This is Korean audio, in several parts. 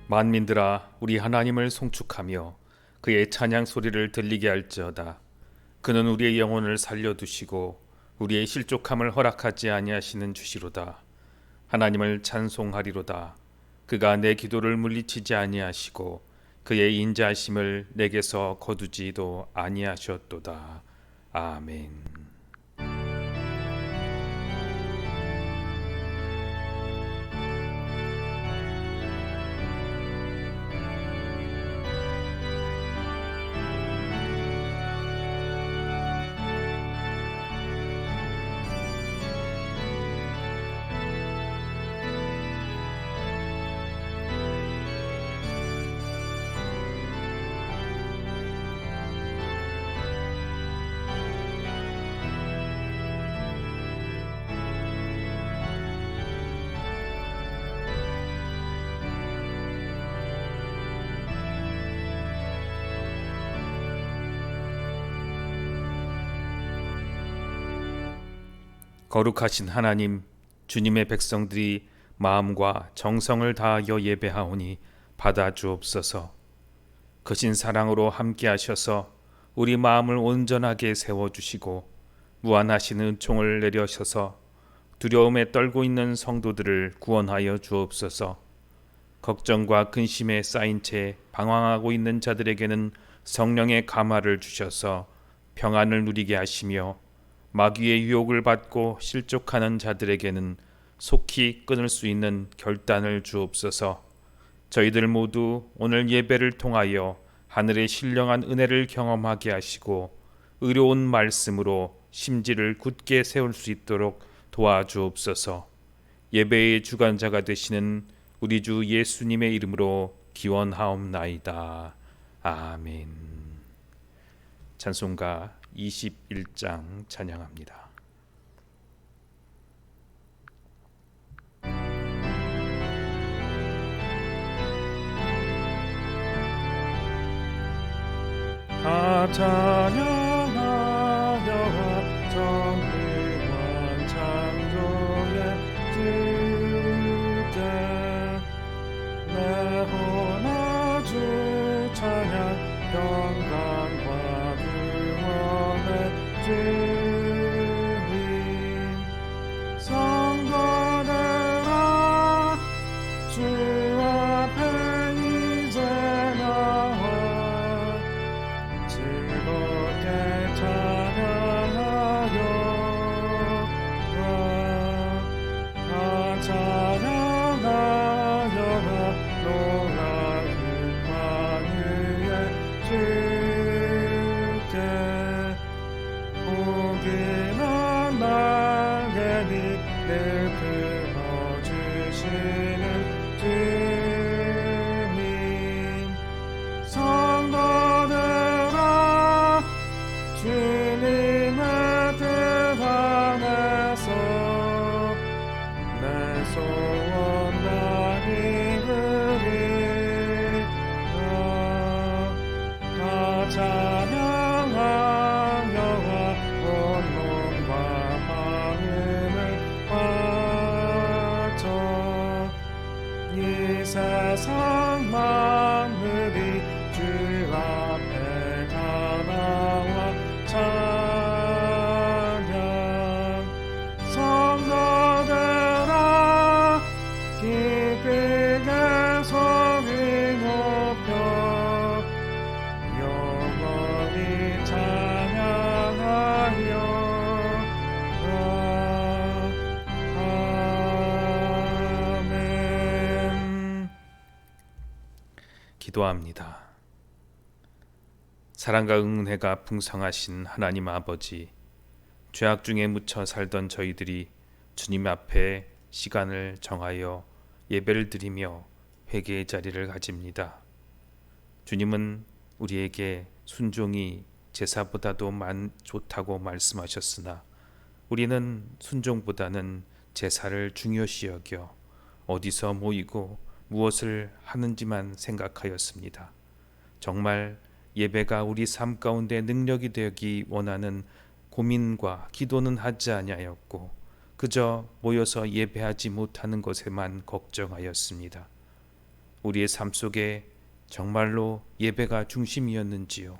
만민들아, 우리 하나님을 송축하며 그의 찬양 소리를 들리게 할지어다. 그는 우리의 영혼을 살려두시고 우리의 실족함을 허락하지 아니하시는 주시로다. 하나님을 찬송하리로다. 그가 내 기도를 물리치지 아니하시고 그의 인자하심을 내게서 거두지도 아니하셨도다. 아멘. 거룩하신 하나님, 주님의 백성들이 마음과 정성을 다하여 예배하오니 받아주옵소서. 크신 사랑으로 함께하셔서 우리 마음을 온전하게 세워주시고 무한하신 은총을 내려셔서 두려움에 떨고 있는 성도들을 구원하여 주옵소서. 걱정과 근심에 쌓인 채 방황하고 있는 자들에게는 성령의 감화를 주셔서 평안을 누리게 하시며 마귀의 유혹을 받고 실족하는 자들에게는 속히 끊을 수 있는 결단을 주옵소서. 저희들 모두 오늘 예배를 통하여 하늘의 신령한 은혜를 경험하게 하시고 의로운 말씀으로 심지를 굳게 세울 수 있도록 도와주옵소서. 예배의 주관자가 되시는 우리 주 예수님의 이름으로 기원하옵나이다. 아멘. 찬송가 21장 찬양합니다. 다 찬양하여 정의와 창조의 주께 내 혼아 주 찬양 평강과 구원의 주님 성도들아 주 앞에 이제 나와 즐겁게 찬양하여 다 찬양하여 놀라운 만유의 주께 복이나 나게 늘 품어주시는 주님 성도들아 주님의 뜻 안에서 내 소원 많이 드리라 다 찬양하여 온 몸과 마음을 바쳐 이 세상 만물이 주 앞에 다 나와 찬양 성도들아 깊이 계속이 높여 영원히 찬양하여 아멘. 기도합니다. 사랑과 은혜가 풍성하신 하나님 아버지, 죄악 중에 묻혀 살던 저희들이 주님 앞에 시간을 정하여 예배를 드리며 회개의 자리를 가집니다. 주님은 우리에게 순종이 제사보다도 좋다고 말씀하셨으나 우리는 순종보다는 제사를 중요시 여겨 어디서 모이고 무엇을 하는지만 생각하였습니다. 정말 예배가 우리 삶 가운데 능력이 되기 원하는 고민과 기도는 하지 아니하였고 그저 모여서 예배하지 못하는 것에만 걱정하였습니다. 우리의 삶 속에 정말로 예배가 중심이었는지요.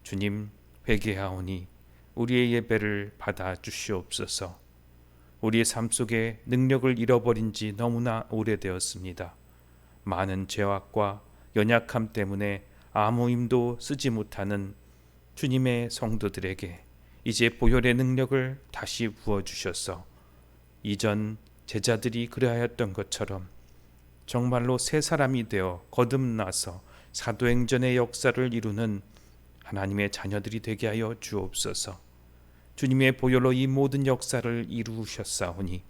주님, 회개하오니 우리의 예배를 받아 주시옵소서. 우리의 삶 속에 능력을 잃어버린 지 너무나 오래되었습니다. 많은 죄악과 연약함 때문에 아무 힘도 쓰지 못하는 주님의 성도들에게 이제 보혈의 능력을 다시 부어주셔서 이전 제자들이 그리하였던 것처럼 정말로 새 사람이 되어 거듭나서 사도행전의 역사를 이루는 하나님의 자녀들이 되게 하여 주옵소서. 주님의 보혈로 이 모든 역사를 이루셨사오니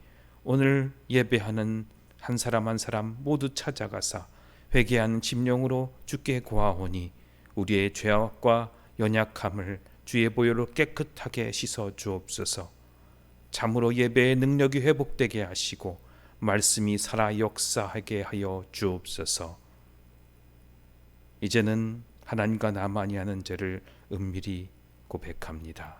오늘 예배하는 한 사람 한 사람 모두 찾아가사 회개하는 심령으로 주께 고하오니 우리의 죄악과 연약함을 주의 보혈로 깨끗하게 씻어 주옵소서. 참으로 예배의 능력이 회복되게 하시고 말씀이 살아 역사하게 하여 주옵소서. 이제는 하나님과 나만이 하는 죄를 은밀히 고백합니다.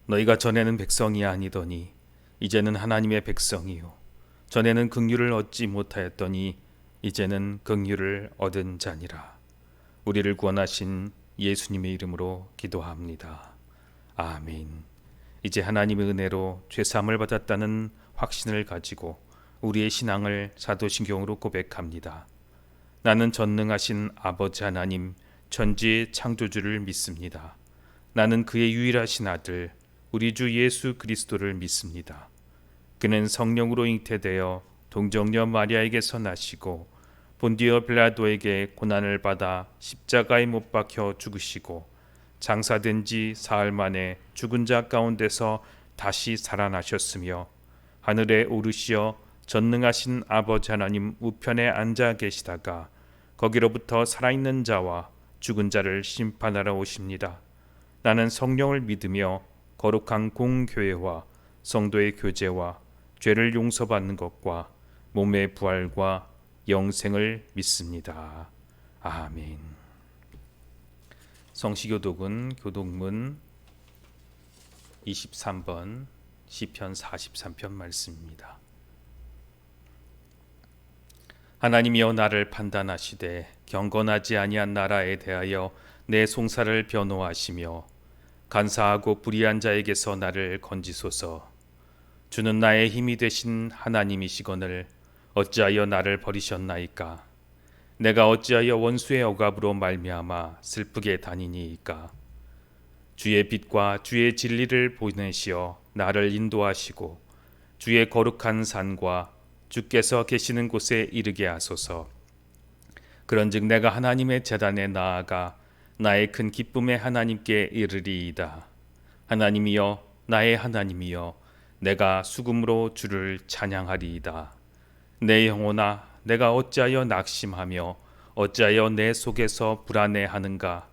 너희가 전에는 백성이 아니더니 이제는 하나님의 백성이요 전에는 긍휼을 얻지 못하였더니 이제는 긍휼을 얻은 자니라. 우리를 구원하신 예수님의 이름으로 기도합니다. 아멘. 이제 하나님의 은혜로 죄사함을 받았다는 확신을 가지고 우리의 신앙을 사도신경으로 고백합니다. 나는 전능하신 아버지 하나님 천지의 창조주를 믿습니다. 나는 그의 유일하신 아들 우리 주 예수 그리스도를 믿습니다. 그는 성령으로 잉태되어 동정녀 마리아에게서 나시고 본디오 빌라도에게 고난을 받아 십자가에 못 박혀 죽으시고 장사된 지 사흘 만에 죽은 자 가운데서 다시 살아나셨으며 하늘에 오르시어 전능하신 아버지 하나님 우편에 앉아 계시다가 거기로부터 살아있는 자와 죽은 자를 심판하러 오십니다. 나는 성령을 믿으며 거룩한 공교회와 성도의 교제와 죄를 용서받는 것과 몸의 부활과 영생을 믿습니다. 아멘. 성시교독은 교독문 23번 시편 43편 말씀입니다. 하나님이여 나를 판단하시되 경건하지 아니한 나라에 대하여 내 송사를 변호하시며 간사하고 불의한 자에게서 나를 건지소서. 주는 나의 힘이 되신 하나님이시거늘 어찌하여 나를 버리셨나이까? 내가 어찌하여 원수의 억압으로 말미암아 슬프게 다니니이까? 주의 빛과 주의 진리를 보내시어 나를 인도하시고 주의 거룩한 산과 주께서 계시는 곳에 이르게 하소서. 그런즉 내가 하나님의 제단에 나아가 나의 큰 기쁨의 하나님께 이르리이다. 하나님이여 나의 하나님이여 내가 수금으로 주를 찬양하리이다. 내 영혼아 내가 어찌하여 낙심하며 어찌하여 내 속에서 불안해하는가?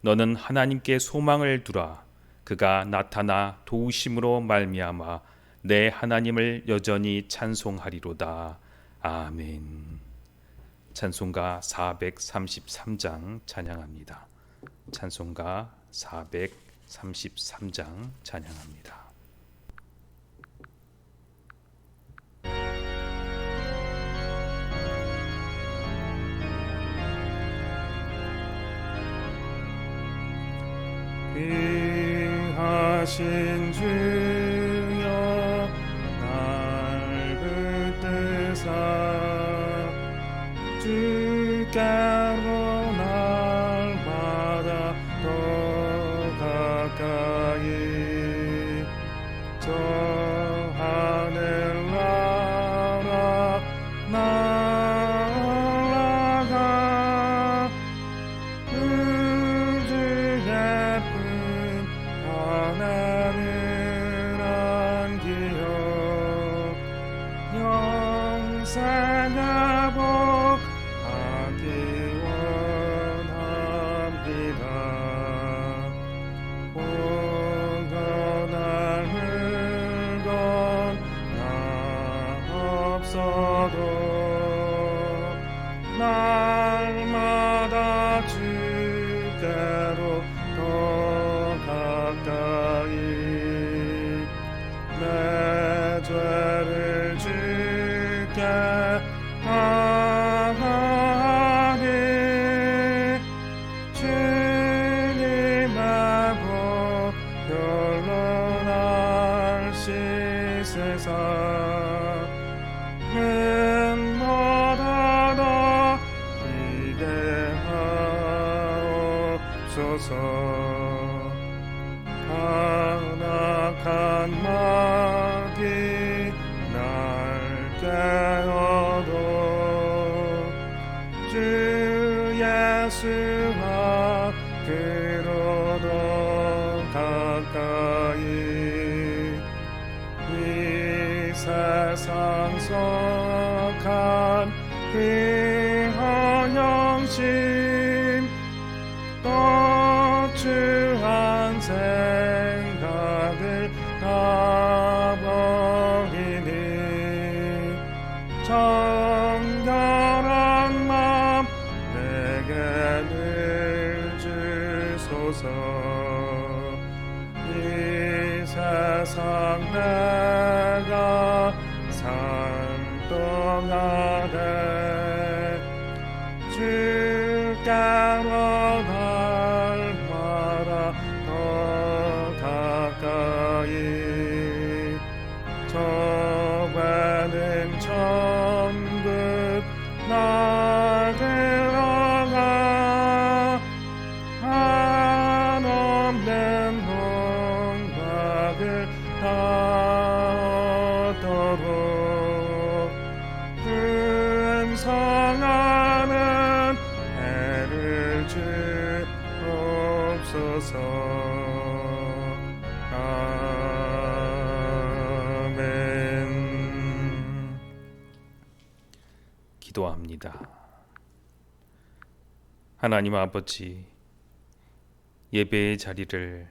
너는 하나님께 소망을 두라. 그가 나타나 도우심으로 말미암아 내 하나님을 여전히 찬송하리로다. 아멘. 찬송가 433장 찬양합니다. 찬송가 433장 찬양합니다. 귀하신 주여 날 붙드사 주께로 날마다 더 가까이 저 하늘 나라 날아가 우주 예쁜 하나늘 안기어 영생의 복하기 원합니다. 온건함을 눈보다 기대하옵소서. 타락한 마귀 날 깨어도 주 예수와 그로도 가까이 이 세상 속한 귀허영심 거추한 생각을 다 버리니 정결한 마음 내게 늘 주소서. 이 세상 내가 산동하네 주께로 날마다 더 가까이 저 배는 천국 나 들어가 한없는 홍박을 다 얻도록 근성하는 애를 주옵소서. 아멘. 기도합니다. 하나님 아버지, 예배의 자리를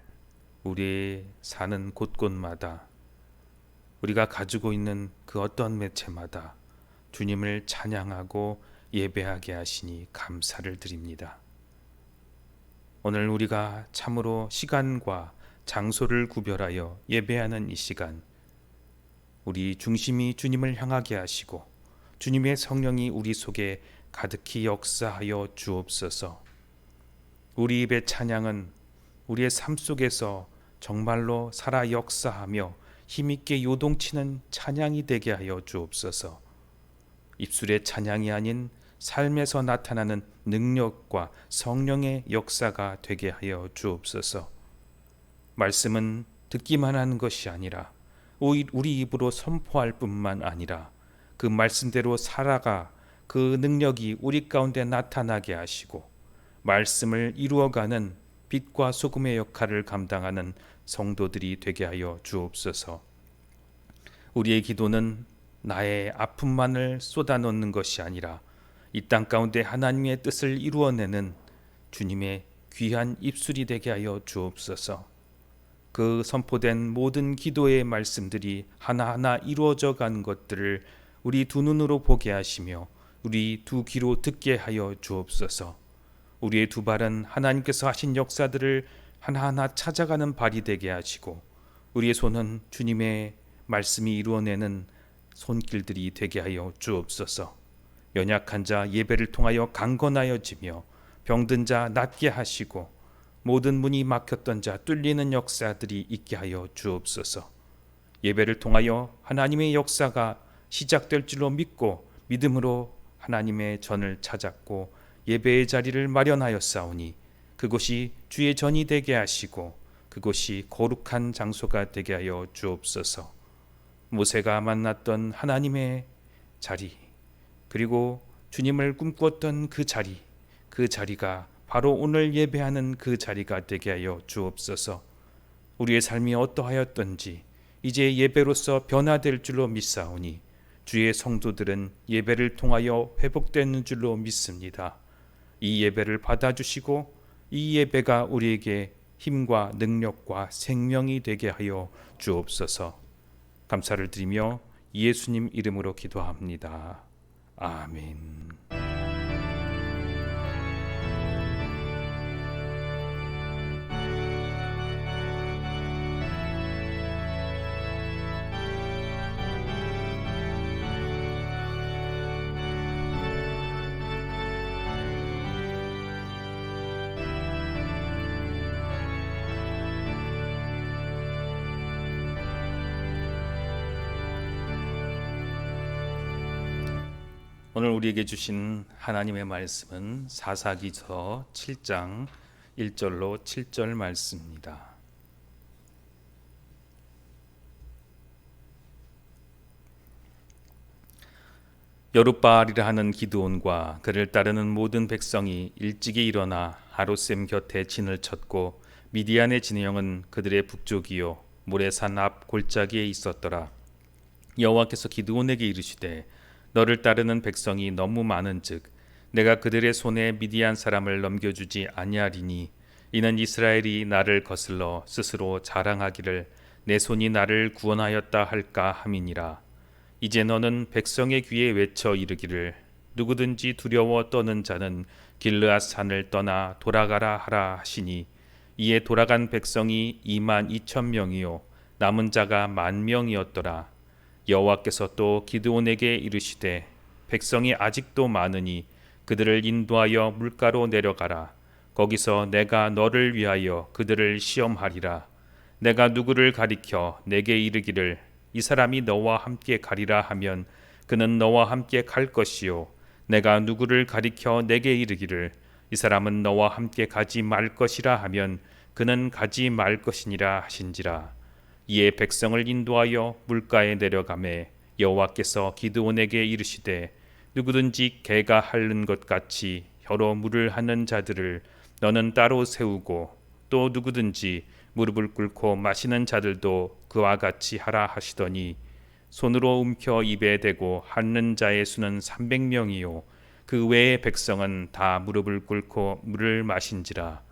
우리의 사는 곳곳마다 우리가 가지고 있는 그 어떤 매체마다 주님을 찬양하고 예배하게 하시니 감사를 드립니다. 오늘 우리가 참으로 시간과 장소를 구별하여 예배하는 이 시간, 우리 중심이 주님을 향하게 하시고 주님의 성령이 우리 속에 가득히 역사하여 주옵소서. 우리 입의 찬양은 우리의 삶 속에서 정말로 살아 역사하며 힘있게 요동치는 찬양이 되게 하여 주옵소서. 입술의 찬양이 아닌 삶에서 나타나는 능력과 성령의 역사가 되게 하여 주옵소서. 말씀은 듣기만 하는 것이 아니라 우리 입으로 선포할 뿐만 아니라 그 말씀대로 살아가 그 능력이 우리 가운데 나타나게 하시고 말씀을 이루어가는 빛과 소금의 역할을 감당하는 성도들이 되게 하여 주옵소서. 우리의 기도는 나의 아픔만을 쏟아놓는 것이 아니라 이 땅 가운데 하나님의 뜻을 이루어내는 주님의 귀한 입술이 되게 하여 주옵소서. 그 선포된 모든 기도의 말씀들이 하나하나 이루어져 가는 것들을 우리 두 눈으로 보게 하시며 우리 두 귀로 듣게 하여 주옵소서. 우리의 두 발은 하나님께서 하신 역사들을 하나하나 찾아가는 발이 되게 하시고 우리의 손은 주님의 말씀이 이루어내는 손길들이 되게 하여 주옵소서. 연약한 자 예배를 통하여 강건하여지며 병든 자 낫게 하시고 모든 문이 막혔던 자 뚫리는 역사들이 있게 하여 주옵소서. 예배를 통하여 하나님의 역사가 시작될 줄로 믿고 믿음으로 하나님의 전을 찾았고 예배의 자리를 마련하였사오니 그곳이 주의 전이 되게 하시고 그곳이 거룩한 장소가 되게 하여 주옵소서. 모세가 만났던 하나님의 자리, 그리고 주님을 꿈꾸었던 그 자리가 바로 오늘 예배하는 그 자리가 되게 하여 주옵소서. 우리의 삶이 어떠하였던지 이제 예배로서 변화될 줄로 믿사오니 주의 성도들은 예배를 통하여 회복되는 줄로 믿습니다. 이 예배를 받아주시고 이 예배가 우리에게 힘과 능력과 생명이 되게 하여 주옵소서. 감사를 드리며 예수님 이름으로 기도합니다. 아멘. 오늘 우리에게 주신 하나님의 말씀은 사사기서 7장 1절로 7절 말씀입니다. 여룻바알이라 하는 기드온과 그를 따르는 모든 백성이 일찍이 일어나 하롯셈 곁에 진을 쳤고 미디안의 진영은 그들의 북쪽이요 모레산 앞 골짜기에 있었더라. 여호와께서 기드온에게 이르시되 너를 따르는 백성이 너무 많은즉 내가 그들의 손에 미디안 사람을 넘겨주지 아니하리니 이는 이스라엘이 나를 거슬러 스스로 자랑하기를 내 손이 나를 구원하였다 할까 함이니라. 이제 너는 백성의 귀에 외쳐 이르기를 누구든지 두려워 떠는 자는 길르앗 산을 떠나 돌아가라 하라 하시니 이에 돌아간 백성이 22,000명이요 남은 자가 10,000명이었더라. 여호와께서 또 기드온에게 이르시되 백성이 아직도 많으니 그들을 인도하여 물가로 내려가라. 거기서 내가 너를 위하여 그들을 시험하리라. 내가 누구를 가리켜 내게 이르기를 이 사람이 너와 함께 가리라 하면 그는 너와 함께 갈 것이요 내가 누구를 가리켜 내게 이르기를 이 사람은 너와 함께 가지 말 것이라 하면 그는 가지 말 것이니라 하신지라. 이에 백성을 인도하여 물가에 내려가매 여호와께서 기드온에게 이르시되 누구든지 개가 핥는 것 같이 혀로 물을 하는 자들을 너는 따로 세우고 또 누구든지 무릎을 꿇고 마시는 자들도 그와 같이 하라 하시더니 손으로 움켜 입에 대고 핥는 자의 수는 300명이요 그 외의 백성은 다 무릎을 꿇고 물을 마신지라.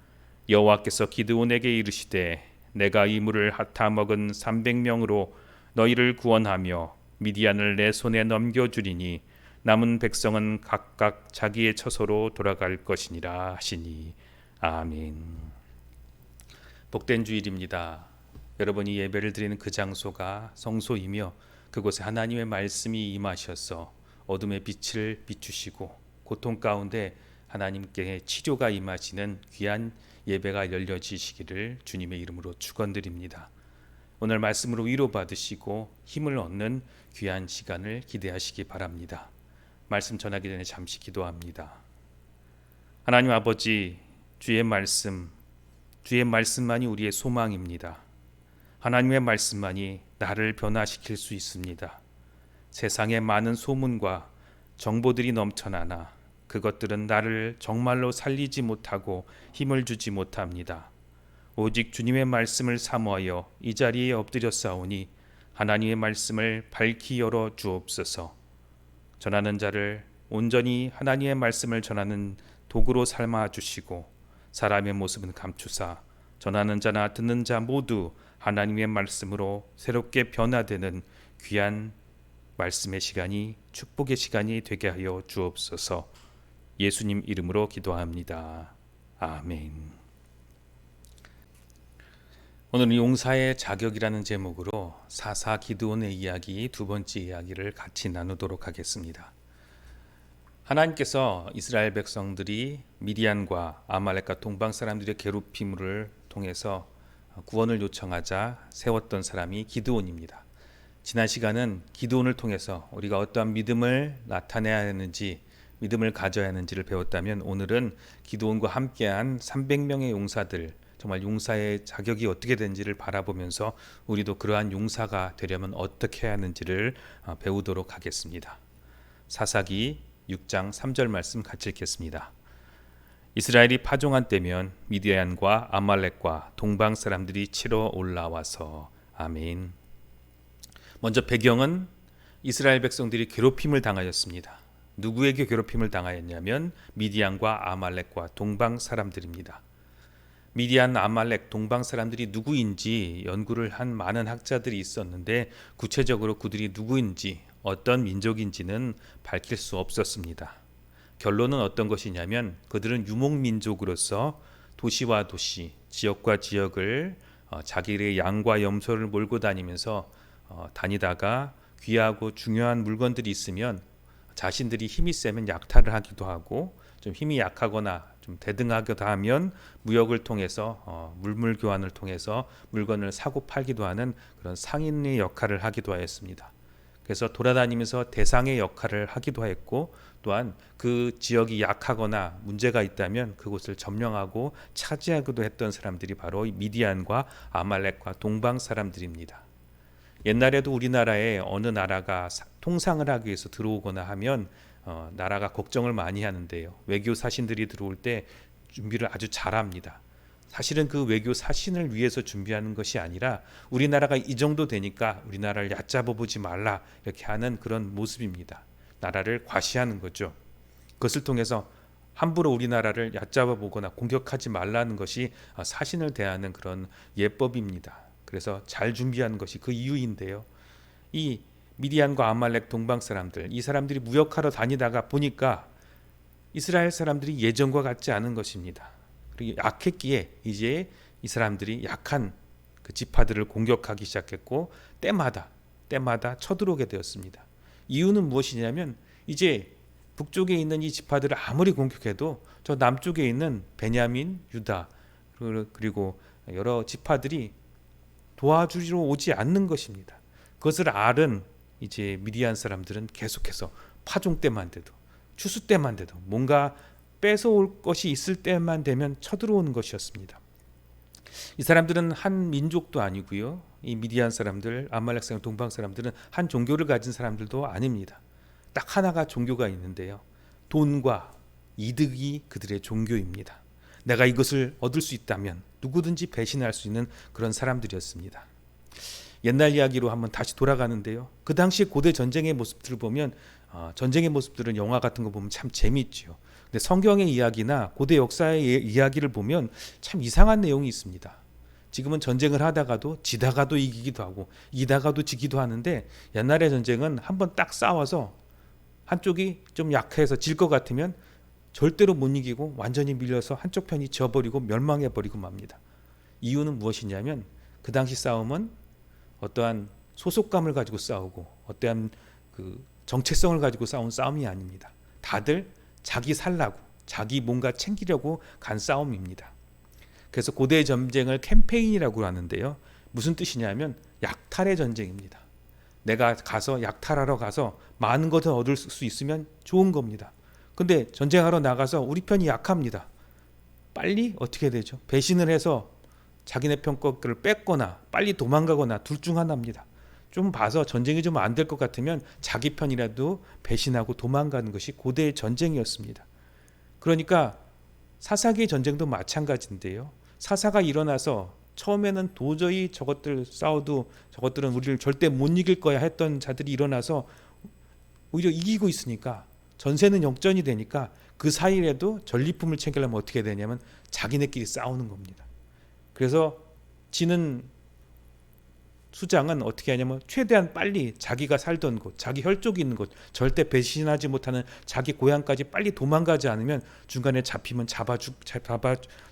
여호와께서 기드온에게 이르시되 내가 이 물을 핥아 먹은 300명으로 너희를 구원하며 미디안을 내 손에 넘겨주리니 남은 백성은 각각 자기의 처소로 돌아갈 것이니라 하시니 아멘. 복된 주일입니다. 여러분이 예배를 드리는 그 장소가 성소이며 그곳에 하나님의 말씀이 임하셔서 어둠의 빛을 비추시고 고통 가운데 하나님께 치료가 임하시는 귀한 예배가 열려지시기를 주님의 이름으로 축원드립니다. 오늘 말씀으로 위로받으시고 힘을 얻는 귀한 시간을 기대하시기 바랍니다. 말씀 전하기 전에 잠시 기도합니다. 하나님 아버지, 주의 말씀만이 우리의 소망입니다. 하나님의 말씀만이 나를 변화시킬 수 있습니다. 세상에 많은 소문과 정보들이 넘쳐나나 그것들은 나를 정말로 살리지 못하고 힘을 주지 못합니다. 오직 주님의 말씀을 사모하여 이 자리에 엎드렸사오니 하나님의 말씀을 밝히 열어 주옵소서. 전하는 자를 온전히 하나님의 말씀을 전하는 도구로 삼아 주시고 사람의 모습은 감추사 전하는 자나 듣는 자 모두 하나님의 말씀으로 새롭게 변화되는 귀한 말씀의 시간이 축복의 시간이 되게 하여 주옵소서. 예수님 이름으로 기도합니다. 아멘. 오늘은 용사의 자격이라는 제목으로 사사 기드온의 이야기 두 번째 이야기를 같이 나누도록 하겠습니다. 하나님께서 이스라엘 백성들이 미디안과 아말렉과 동방 사람들의 괴롭힘을 통해서 구원을 요청하자 세웠던 사람이 기드온입니다. 지난 시간은 기드온을 통해서 우리가 어떠한 믿음을 나타내야 하는지 믿음을 가져야 하는지를 배웠다면 오늘은 기드온과 함께한 300명의 용사들 정말 용사의 자격이 어떻게 되는지를 바라보면서 우리도 그러한 용사가 되려면 어떻게 해야 하는지를 배우도록 하겠습니다. 사사기 6장 3절 말씀 같이 읽겠습니다. 이스라엘이 파종한 때면 미디안과 아말렉과 동방 사람들이 치러 올라와서 아멘. 먼저 배경은 이스라엘 백성들이 괴롭힘을 당하였습니다. 누구에게 괴롭힘을 당하였냐면 미디안과 아말렉과 동방 사람들입니다. 미디안, 아말렉, 동방 사람들이 누구인지 연구를 한 많은 학자들이 있었는데 구체적으로 그들이 누구인지 어떤 민족인지는 밝힐 수 없었습니다. 결론은 어떤 것이냐면 그들은 유목민족으로서 도시와 도시, 지역과 지역을 자기의 양과 염소를 몰고 다니면서 다니다가 귀하고 중요한 물건들이 있으면 자신들이 힘이 세면 약탈을 하기도 하고 좀 힘이 약하거나 좀 대등하기도 하면 무역을 통해서 물물 교환을 통해서 물건을 사고 팔기도 하는 그런 상인의 역할을 하기도 하였습니다. 그래서 돌아다니면서 대상의 역할을 하기도 했고, 또한 그 지역이 약하거나 문제가 있다면 그곳을 점령하고 차지하기도 했던 사람들이 바로 미디안과 아말렉과 동방 사람들입니다. 옛날에도 우리나라에 어느 나라가 통상을 하기 위해서 들어오거나 하면 나라가 걱정을 많이 하는데요. 외교 사신들이 들어올 때 준비를 아주 잘합니다. 사실은 그 외교 사신을 위해서 준비하는 것이 아니라 우리나라가 이 정도 되니까 우리나라를 얕잡아 보지 말라, 이렇게 하는 그런 모습입니다. 나라를 과시하는 거죠. 그것을 통해서 함부로 우리나라를 얕잡아 보거나 공격하지 말라는 것이 사신을 대하는 그런 예법입니다. 그래서 잘 준비하는 것이 그 이유인데요. 이 미디안과 아말렉 동방 사람들, 이 사람들이 무역하러 다니다가 보니까 이스라엘 사람들이 예전과 같지 않은 것입니다. 그리고 약했기에 이제 이 사람들이 약한 그 지파들을 공격하기 시작했고, 때마다 쳐들어오게 되었습니다. 이유는 무엇이냐면, 이제 북쪽에 있는 이 지파들을 아무리 공격해도 저 남쪽에 있는 베냐민, 유다 그리고 여러 지파들이 도와주러 오지 않는 것입니다. 그것을 알은 이제 미디안 사람들은 계속해서 파종 때만 돼도, 추수 때만 돼도, 뭔가 뺏어올 것이 있을 때만 되면 쳐들어오는 것이었습니다. 이 사람들은 한 민족도 아니고요. 이 미디안 사람들, 아말렉 사람, 동방 사람들은 한 종교를 가진 사람들도 아닙니다. 딱 하나가 종교가 있는데요. 돈과 이득이 그들의 종교입니다. 내가 이것을 얻을 수 있다면 누구든지 배신할 수 있는 그런 사람들이었습니다. 옛날 이야기로 한번 다시 돌아가는데요. 그 당시 고대 전쟁의 모습들을 보면 전쟁의 모습들은 영화 같은 거 보면 참 재미있죠. 근데 성경의 이야기나 고대 역사의 이야기를 보면 참 이상한 내용이 있습니다. 지금은 전쟁을 하다가도 지다가도 이기기도 하고 이다가도 지기도 하는데, 옛날의 전쟁은 한번 딱 싸워서 한쪽이 좀 약해서 질 것 같으면 절대로 못 이기고 완전히 밀려서 한쪽 편이 져버리고 멸망해버리고 맙니다. 이유는 무엇이냐면, 그 당시 싸움은 어떠한 소속감을 가지고 싸우고 어떠한 그 정체성을 가지고 싸운 싸움이 아닙니다. 다들 자기 살라고, 자기 뭔가 챙기려고 간 싸움입니다. 그래서 고대 전쟁을 캠페인이라고 하는데요. 무슨 뜻이냐면 약탈의 전쟁입니다. 내가 가서 약탈하러 가서 많은 것을 얻을 수 있으면 좋은 겁니다. 근데 전쟁하러 나가서 우리 편이 약합니다. 빨리 어떻게 되죠? 배신을 해서 자기네 편 것들을 뺏거나 빨리 도망가거나 둘 중 하나입니다. 좀 봐서 전쟁이 좀 안 될 것 같으면 자기 편이라도 배신하고 도망가는 것이 고대의 전쟁이었습니다. 그러니까 사사기의 전쟁도 마찬가지인데요. 사사가 일어나서 처음에는 도저히 저것들 싸워도 저것들은 우리를 절대 못 이길 거야 했던 자들이 일어나서 오히려 이기고 있으니까, 전세는 역전이 되니까 그 사이에도 전리품을 챙기려면 어떻게 되냐면 자기네끼리 싸우는 겁니다. 그래서 지는 수장은 어떻게 하냐면 최대한 빨리 자기가 살던 곳, 자기 혈족이 있는 곳, 절대 배신하지 못하는 자기 고향까지 빨리 도망가지 않으면 중간에 잡히면 잡아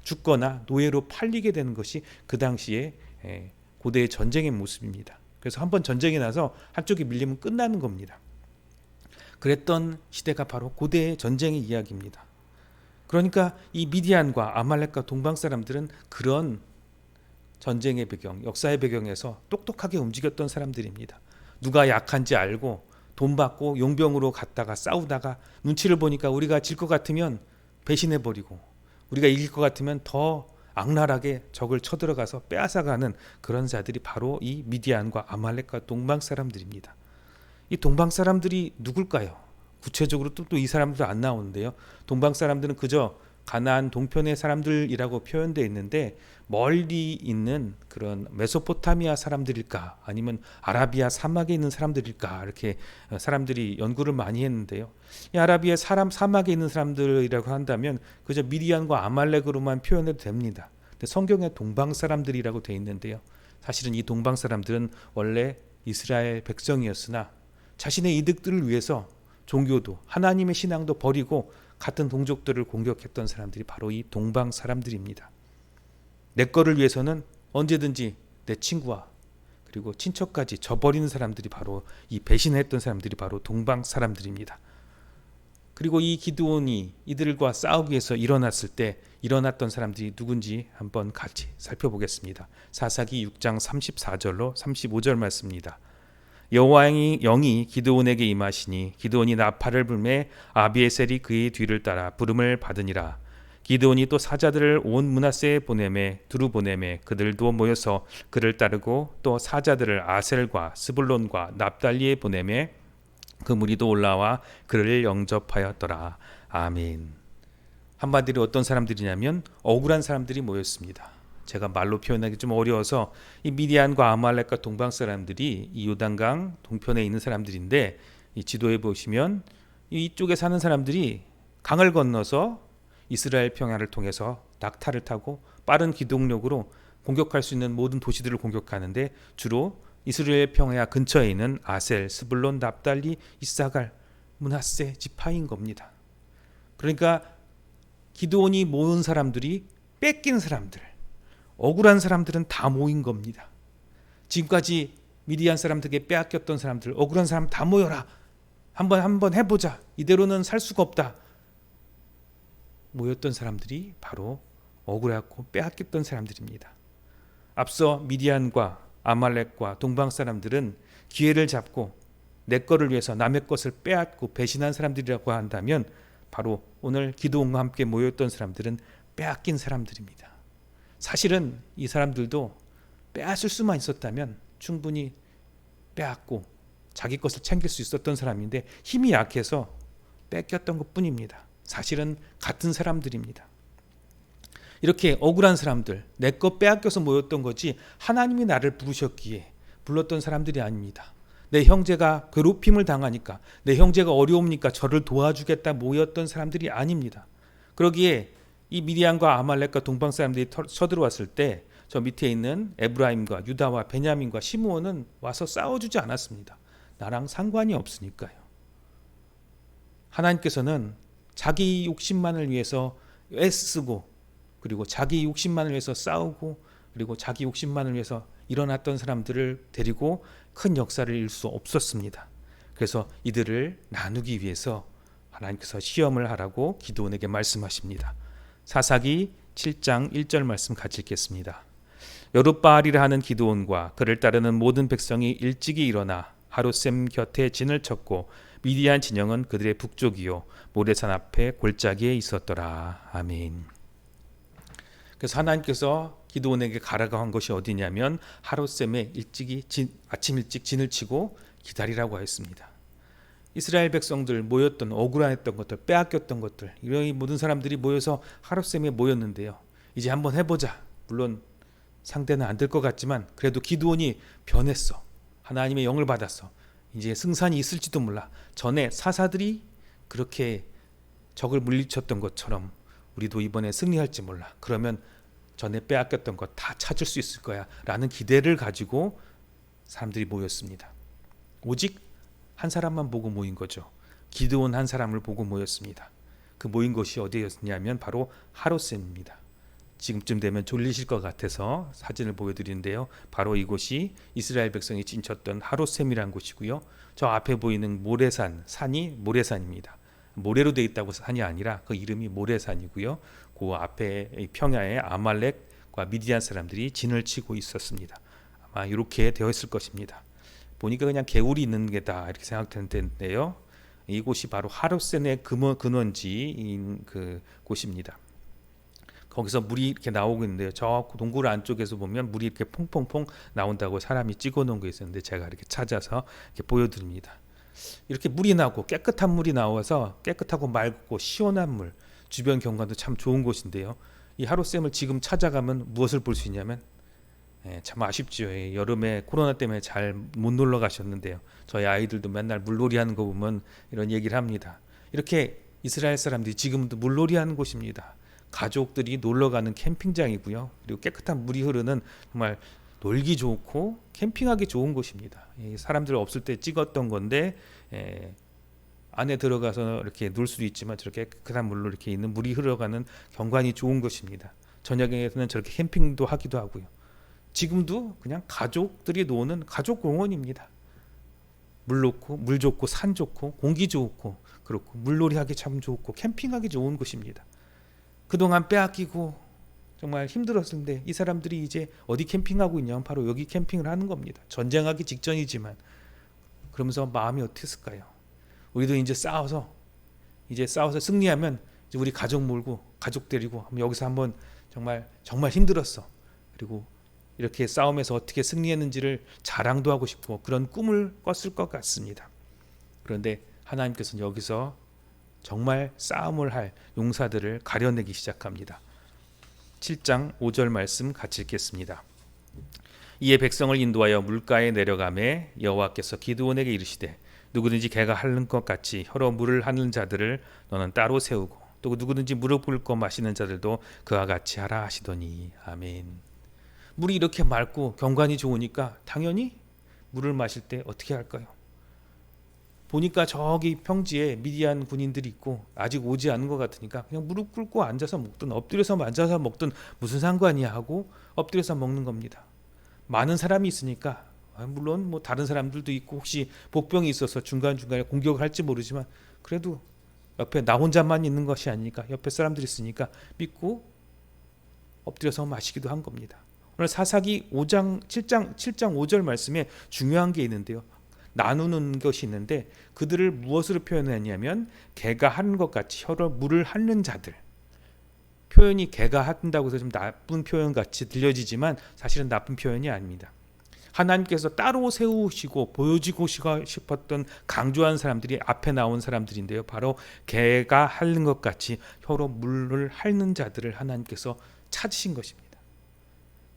죽거나 노예로 팔리게 되는 것이 그 당시에 고대의 전쟁의 모습입니다. 그래서 한번 전쟁이 나서 한쪽이 밀리면 끝나는 겁니다. 그랬던 시대가 바로 고대의 전쟁의 이야기입니다. 그러니까 이 미디안과 아말렉과 동방 사람들은 그런 전쟁의 배경, 역사의 배경에서 똑똑하게 움직였던 사람들입니다. 누가 약한지 알고 돈 받고 용병으로 갔다가 싸우다가 눈치를 보니까 우리가 질 것 같으면 배신해버리고 우리가 이길 것 같으면 더 악랄하게 적을 쳐들어가서 빼앗아가는 그런 자들이 바로 이 미디안과 아말렉과 동방 사람들입니다. 이 동방 사람들이 누굴까요? 구체적으로 또 이 사람들 안 나오는데요. 동방 사람들은 그저 가나안 동편의 사람들이라고 표현되어 있는데, 멀리 있는 그런 메소포타미아 사람들일까 아니면 아라비아 사막에 있는 사람들일까, 이렇게 사람들이 연구를 많이 했는데요. 이 아라비아 사막에 있는 사람들이라고 한다면 그저 미디안과 아말렉으로만 표현해도 됩니다. 근데 성경에 동방 사람들이라고 되어 있는데요. 사실은 이 동방 사람들은 원래 이스라엘 백성이었으나 자신의 이득들을 위해서 종교도 하나님의 신앙도 버리고 같은 동족들을 공격했던 사람들이 바로 이 동방 사람들입니다. 내 거를 위해서는 언제든지 내 친구와 그리고 친척까지 저버리는 사람들이 바로 이 배신했던 사람들이 바로 동방 사람들입니다. 그리고 이 기드온이 이들과 싸우기 위해서 일어났을 때 일어났던 사람들이 누군지 한번 같이 살펴보겠습니다. 사사기 6장 34절로 35절 말씀입니다. 여호와의 영이 기드온에게 임하시니 기드온이 나팔을 불매 아비에셀이 그의 뒤를 따라 부름을 받으니라. 기드온이 또 사자들을 온 므낫세에 보내매 두루 보내매 그들도 모여서 그를 따르고 또 사자들을 아셀과 스불론과 납달리에 보내매 그 무리도 올라와 그를 영접하였더라. 아멘. 한마디로 어떤 사람들이냐면 억울한 사람들이 모였습니다. 제가 말로 표현하기 좀 어려워서 이 미디안과 아말렉과 동방 사람들이 이 요단강 동편에 있는 사람들인데, 이 지도에 보시면 이쪽에 사는 사람들이 강을 건너서 이스라엘 평야를 통해서 낙타를 타고 빠른 기동력으로 공격할 수 있는 모든 도시들을 공격하는데, 주로 이스라엘 평야 근처에 있는 아셀, 스불론, 납달리, 이사갈, 므낫세 지파인 겁니다. 그러니까 기드온이 모은 사람들이 뺏긴 사람들, 억울한 사람들은 다 모인 겁니다. 지금까지 미디안 사람들에게 빼앗겼던 사람들, 억울한 사람 다 모여라. 한번 해보자. 이대로는 살 수가 없다. 모였던 사람들이 바로 억울하고 빼앗겼던 사람들입니다. 앞서 미디안과 아말렉과 동방 사람들은 기회를 잡고 내 거를 위해서 남의 것을 빼앗고 배신한 사람들이라고 한다면, 바로 오늘 기드온과 함께 모였던 사람들은 빼앗긴 사람들입니다. 사실은 이 사람들도 빼앗을 수만 있었다면 충분히 빼앗고 자기 것을 챙길 수 있었던 사람인데, 힘이 약해서 뺏겼던 것뿐입니다. 사실은 같은 사람들입니다. 이렇게 억울한 사람들, 내 것 빼앗겨서 모였던 거지 하나님이 나를 부르셨기에 불렀던 사람들이 아닙니다. 내 형제가 괴롭힘을 당하니까, 내 형제가 어려우니까 저를 도와주겠다 모였던 사람들이 아닙니다. 그러기에 이 미디안과 아말렉과 동방 사람들이 쳐들어왔을 때 저 밑에 있는 에브라임과 유다와 베냐민과 시므온은 와서 싸워주지 않았습니다. 나랑 상관이 없으니까요. 하나님께서는 자기 욕심만을 위해서 애쓰고, 그리고 자기 욕심만을 위해서 싸우고, 그리고 자기 욕심만을 위해서 일어났던 사람들을 데리고 큰 역사를 이룰 수 없었습니다. 그래서 이들을 나누기 위해서 하나님께서 시험을 하라고 기드온에게 말씀하십니다. 사사기 7장 1절 말씀 같이 읽겠습니다. 여룻바알이라 하는 기드온과 그를 따르는 모든 백성이 일찍이 일어나 하롯셈 곁에 진을 쳤고 미디안 진영은 그들의 북쪽이요 모레산 앞에 골짜기에 있었더라. 아멘. 그래서 하나님께서 기드온에게 가라고 한 것이 어디냐면 하롯셈에 아침 일찍 진을 치고 기다리라고 했습니다. 이스라엘 백성들 모였던, 억울했던 것들, 빼앗겼던 것들, 이런 모든 사람들이 모여서 하롯셈에 모였는데요. 이제 한번 해보자. 물론 상대는 안 될 것 같지만 그래도 기드온이 변했어. 하나님의 영을 받았어. 이제 승산이 있을지도 몰라. 전에 사사들이 그렇게 적을 물리쳤던 것처럼 우리도 이번에 승리할지 몰라. 그러면 전에 빼앗겼던 것 다 찾을 수 있을 거야 라는 기대를 가지고 사람들이 모였습니다. 오직 한 사람만 보고 모인 거죠. 기드온 한 사람을 보고 모였습니다. 그 모인 곳이 어디였냐면 바로 하롯셈입니다. 지금쯤 되면 졸리실 것 같아서 사진을 보여드리는데요. 바로 이곳이 이스라엘 백성이 진쳤던 하롯셈이라는 곳이고요. 저 앞에 보이는 모래산, 산이 모래산입니다. 모래로 되어 있다고 산이 아니라 그 이름이 모래산이고요. 그 앞에 평야에 아말렉과 미디안 사람들이 진을 치고 있었습니다. 아마 이렇게 되어 있을 것입니다. 보니까 그냥 개울이 있는 게다 이렇게 생각되는데요. 이곳이 바로 하롯셈의 근원지인 그 곳입니다. 거기서 물이 이렇게 나오고 있는데요. 저 동굴 안쪽에서 보면 물이 이렇게 퐁퐁퐁 나온다고 사람이 찍어 놓은 게 있었는데 제가 이렇게 찾아서 이렇게 보여드립니다. 이렇게 물이 나고 깨끗한 물이 나와서 깨끗하고 맑고 시원한 물, 주변 경관도 참 좋은 곳인데요. 이 하롯셈을 지금 찾아가면 무엇을 볼 수 있냐면, 참 아쉽죠. 여름에 코로나 때문에 잘 못 놀러 가셨는데요. 저희 아이들도 맨날 물놀이 하는 거 보면 이런 얘기를 합니다. 이렇게 이스라엘 사람들이 지금도 물놀이 하는 곳입니다. 가족들이 놀러 가는 캠핑장이고요. 그리고 깨끗한 물이 흐르는 정말 놀기 좋고 캠핑하기 좋은 곳입니다. 사람들 없을 때 찍었던 건데 안에 들어가서 이렇게 놀 수도 있지만 저렇게 깨끗한 물로 이렇게 있는 물이 흘러가는 경관이 좋은 곳입니다. 저녁에는 저렇게 캠핑도 하기도 하고요. 지금도 그냥 가족들이 노는 가족 공원입니다. 물 좋고 산 좋고 공기 좋고 그렇고 물놀이하기 참 좋고 캠핑하기 좋은 곳입니다. 그동안 빼앗기고 정말 힘들었는데 이 사람들이 이제 어디 캠핑하고 있냐면 바로 여기 캠핑을 하는 겁니다. 전쟁하기 직전이지만 그러면서 마음이 어땠을까요? 우리도 이제 싸워서 승리하면 이제 우리 가족 몰고 가족 데리고 여기서 한번 정말 힘들었어. 그리고 이렇게 싸움에서 어떻게 승리했는지를 자랑도 하고 싶고 그런 꿈을 꿨을 것 같습니다. 그런데 하나님께서는 여기서 정말 싸움을 할 용사들을 가려내기 시작합니다. 7장 5절 말씀 같이 읽겠습니다. 이에 백성을 인도하여 물가에 내려가매 여호와께서 기드온에게 이르시되 누구든지 개가 핥는 것 같이 혀로 물을 핥는 자들을 너는 따로 세우고 또 누구든지 무릎 꿇고 마시는 자들도 그와 같이 하라 하시더니 아멘. 물이 이렇게 맑고 경관이 좋으니까 당연히 물을 마실 때 어떻게 할까요? 보니까 저기 평지에 미디안 군인들이 있고 아직 오지 않은 것 같으니까 그냥 무릎 꿇고 앉아서 먹든 엎드려서 앉아서 먹든 무슨 상관이야 하고 엎드려서 먹는 겁니다. 많은 사람이 있으니까 물론 뭐 다른 사람들도 있고 혹시 복병이 있어서 중간중간에 공격을 할지 모르지만 그래도 옆에 나 혼자만 있는 것이 아니니까 옆에 사람들이 있으니까 믿고 엎드려서 마시기도 한 겁니다. 오늘 사사기 7장 5절 말씀에 중요한 게 있는데요. 나누는 것이 있는데 그들을 무엇으로 표현했냐면 개가 하는 것 같이 혀로 물을 핥는 자들. 표현이 개가 한다고 해서 좀 나쁜 표현 같이 들려지지만 사실은 나쁜 표현이 아닙니다. 하나님께서 따로 세우시고 보여주고 싶었던 강조한 사람들이 앞에 나온 사람들인데요. 바로 개가 핥는 것 같이 혀로 물을 핥는 자들을 하나님께서 찾으신 것입니다.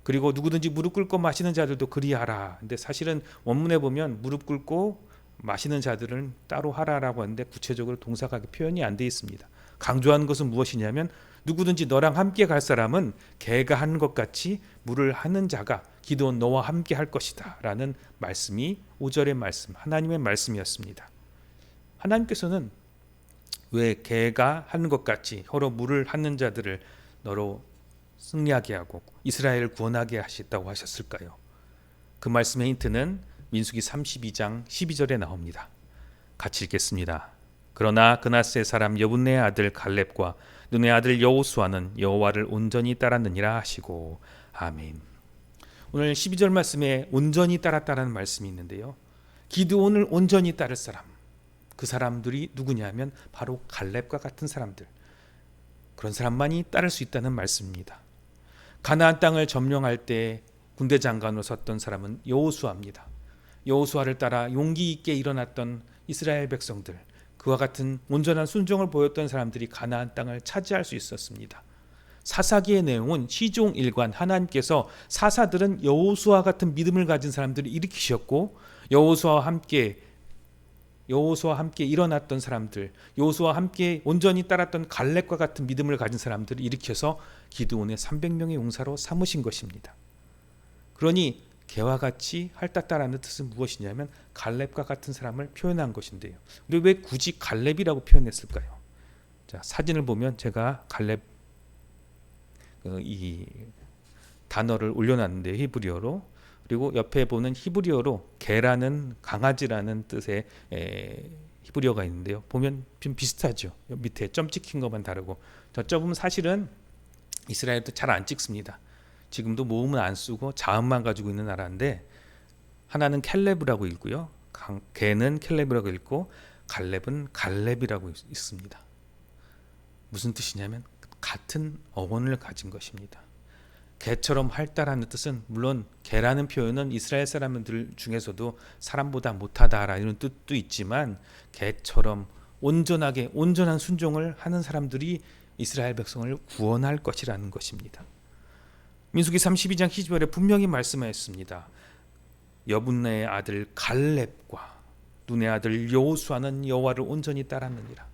그리고 누구든지 무릎 꿇고 마시는 자들도 그리하라. 근데 사실은 원문에 보면 무릎 꿇고 마시는 자들은 따로 하라라고 하는데 구체적으로 동사가 표현이 안 돼 있습니다. 강조하는 것은 무엇이냐면 누구든지 너랑 함께 갈 사람은 개가 하는 것 같이 물을 하는 자가 기드온 너와 함께 할 것이다 라는 말씀이 5절의 말씀, 하나님의 말씀이었습니다. 하나님께서는 왜 개가 하는 것 같이 혀로 물을 핥는 자들을 너로 승리하게 하고 이스라엘을 구원하게 하셨다고 하셨을까요? 그 말씀의 힌트는 민수기 32장 12절에 나옵니다. 같이 읽겠습니다. 그러나 그나스의 사람 여분네의 아들 갈렙과 눈의 아들 여호수아는 여호와를 온전히 따랐느니라 하시고 아멘. 오늘 12절 말씀에 온전히 따랐다는 말씀이 있는데요. 기드온을 온전히 따를 사람, 그 사람들이 누구냐면 바로 갈렙과 같은 사람들, 그런 사람만이 따를 수 있다는 말씀입니다. 가나안 땅을 점령할 때 군대 장관으로 섰던 사람은 여호수아입니다. 여호수아를 따라 용기 있게 일어났던 이스라엘 백성들, 그와 같은 온전한 순종을 보였던 사람들이 가나안 땅을 차지할 수 있었습니다. 사사기의 내용은 시종 일관, 하나님께서 사사들은 여호수아 같은 믿음을 가진 사람들을 일으키셨고 여호수아와 함께 일어났던 사람들, 여호수아와 함께 온전히 따랐던 갈렙과 같은 믿음을 가진 사람들을 일으켜서 기드온의 300명의 용사로 삼으신 것입니다. 그러니 개와 같이 핥았다라는 뜻은 무엇이냐면 갈렙과 같은 사람을 표현한 것인데요. 근데 왜 굳이 갈렙이라고 표현했을까요? 자, 사진을 보면 제가 갈렙 이 단어를 올려놨는데 히브리어로, 그리고 옆에 보는 히브리어로 개라는 강아지라는 뜻의 히브리어가 있는데요. 보면 좀 비슷하죠. 밑에 점 찍힌 것만 다르고, 저 점은 사실은 이스라엘도 잘 안 찍습니다. 지금도 모음은 안 쓰고 자음만 가지고 있는 나라인데 하나는 켈레브라고 읽고요. 개는 켈레브라고 읽고 갈렙은 갈렙이라고 읽습니다. 무슨 뜻이냐면 같은 어원을 가진 것입니다. 개처럼 활달하는 뜻은 물론 개라는 표현은 이스라엘 사람들 중에서도 사람보다 못하다라는 뜻도 있지만 개처럼 온전한 순종을 하는 사람들이 이스라엘 백성을 구원할 것이라는 것입니다. 민수기 32장 12절에 분명히 말씀하였습니다. 여분네의 아들 갈렙과 눈의 아들 여호수아는 여호와를 온전히 따랐느니라.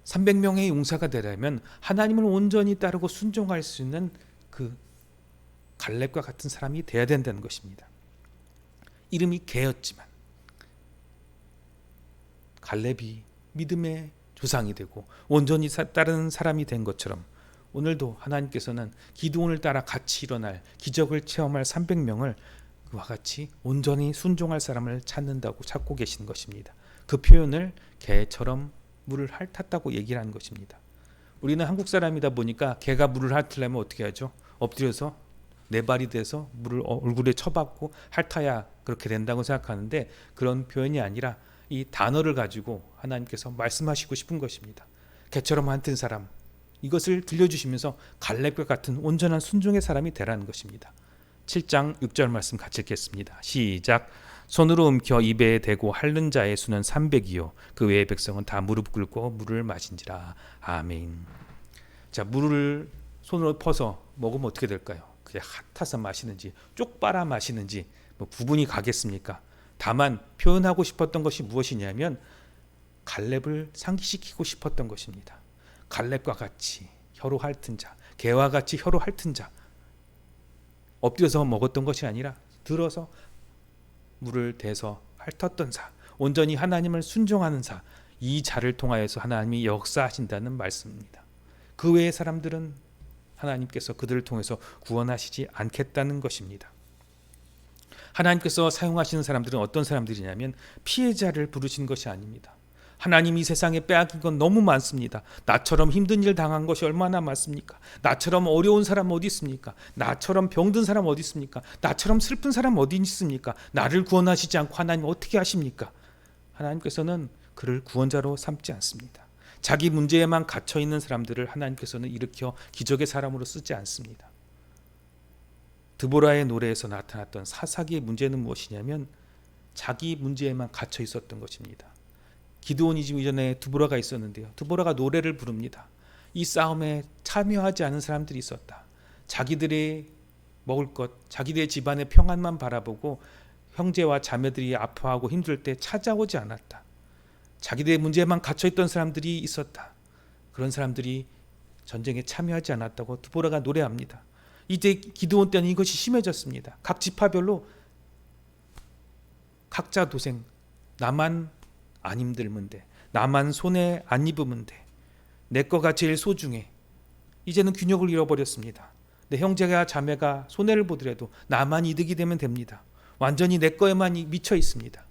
300명의 용사가 되려면 하나님을 온전히 따르고 순종할 수 있는 그 갈렙과 같은 사람이 돼야 된다는 것입니다. 이름이 개였지만 갈렙이 믿음의 조상이 되고 온전히 따르는 사람이 된 것처럼 오늘도 하나님께서는 기드온을 따라 같이 일어날 기적을 체험할 300명을 그와 같이 온전히 순종할 사람을 찾고 계신 것입니다. 그 표현을 개처럼 물을 핥았다고 얘기를 하는 것입니다. 우리는 한국 사람이다 보니까 개가 물을 핥으려면 어떻게 하죠? 엎드려서 네 발이 돼서 물을 얼굴에 쳐박고 핥아야 그렇게 된다고 생각하는데 그런 표현이 아니라 이 단어를 가지고 하나님께서 말씀하시고 싶은 것입니다. 개처럼 한튼 사람, 이것을 들려주시면서 갈렙과 같은 온전한 순종의 사람이 되라는 것입니다. 7장 6절 말씀 같이 읽겠습니다. 시작. 손으로 움켜 입에 대고 핥는 자의 수는 300이요 그 외의 백성은 다 무릎 꿇고 물을 마신지라. 아멘. 자, 물을 손으로 퍼서 먹으면 어떻게 될까요? 그냥 핫아서 마시는지 쪽 빨아 마시는지 뭐 구분이 가겠습니까? 다만 표현하고 싶었던 것이 무엇이냐면 갈렙을 상기시키고 싶었던 것입니다. 갈렙과 같이 혀로 핥은 자, 개와 같이 혀로 핥은 자, 엎드려서 먹었던 것이 아니라 들어서 물을 대서 핥았던 자, 온전히 하나님을 순종하는 자, 이 자를 통하여서 하나님이 역사하신다는 말씀입니다. 그 외의 사람들은 하나님께서 그들을 통해서 구원하시지 않겠다는 것입니다. 하나님께서 사용하시는 사람들은 어떤 사람들이냐면 피해자를 부르신 것이 아닙니다. 하나님 이 세상에 빼앗긴 건 너무 많습니다. 나처럼 힘든 일 당한 것이 얼마나 많습니까? 나처럼 어려운 사람 어디 있습니까? 나처럼 병든 사람 어디 있습니까? 나처럼 슬픈 사람 어디 있습니까? 나를 구원하시지 않고 하나님 어떻게 하십니까? 하나님께서는 그를 구원자로 삼지 않습니다. 자기 문제에만 갇혀 있는 사람들을 하나님께서는 일으켜 기적의 사람으로 쓰지 않습니다. 드보라의 노래에서 나타났던 사사기의 문제는 무엇이냐면 자기 문제에만 갇혀 있었던 것입니다. 기드온이 지금 이전에 드보라가 있었는데요. 드보라가 노래를 부릅니다. 이 싸움에 참여하지 않은 사람들이 있었다. 자기들의 먹을 것, 자기들의 집안의 평안만 바라보고 형제와 자매들이 아파하고 힘들 때 찾아오지 않았다. 자기들의 문제에만 갇혀있던 사람들이 있었다. 그런 사람들이 전쟁에 참여하지 않았다고 드보라가 노래합니다. 이제 기드온 때는 이것이 심해졌습니다. 각 지파별로 각자 도생, 나만 안 힘들면 돼, 나만 손에 안 입으면 돼, 내 거가 제일 소중해. 이제는 균형을 잃어버렸습니다. 내 형제가 자매가 손해를 보더라도 나만 이득이 되면 됩니다. 완전히 내 거에만 미쳐 있습니다.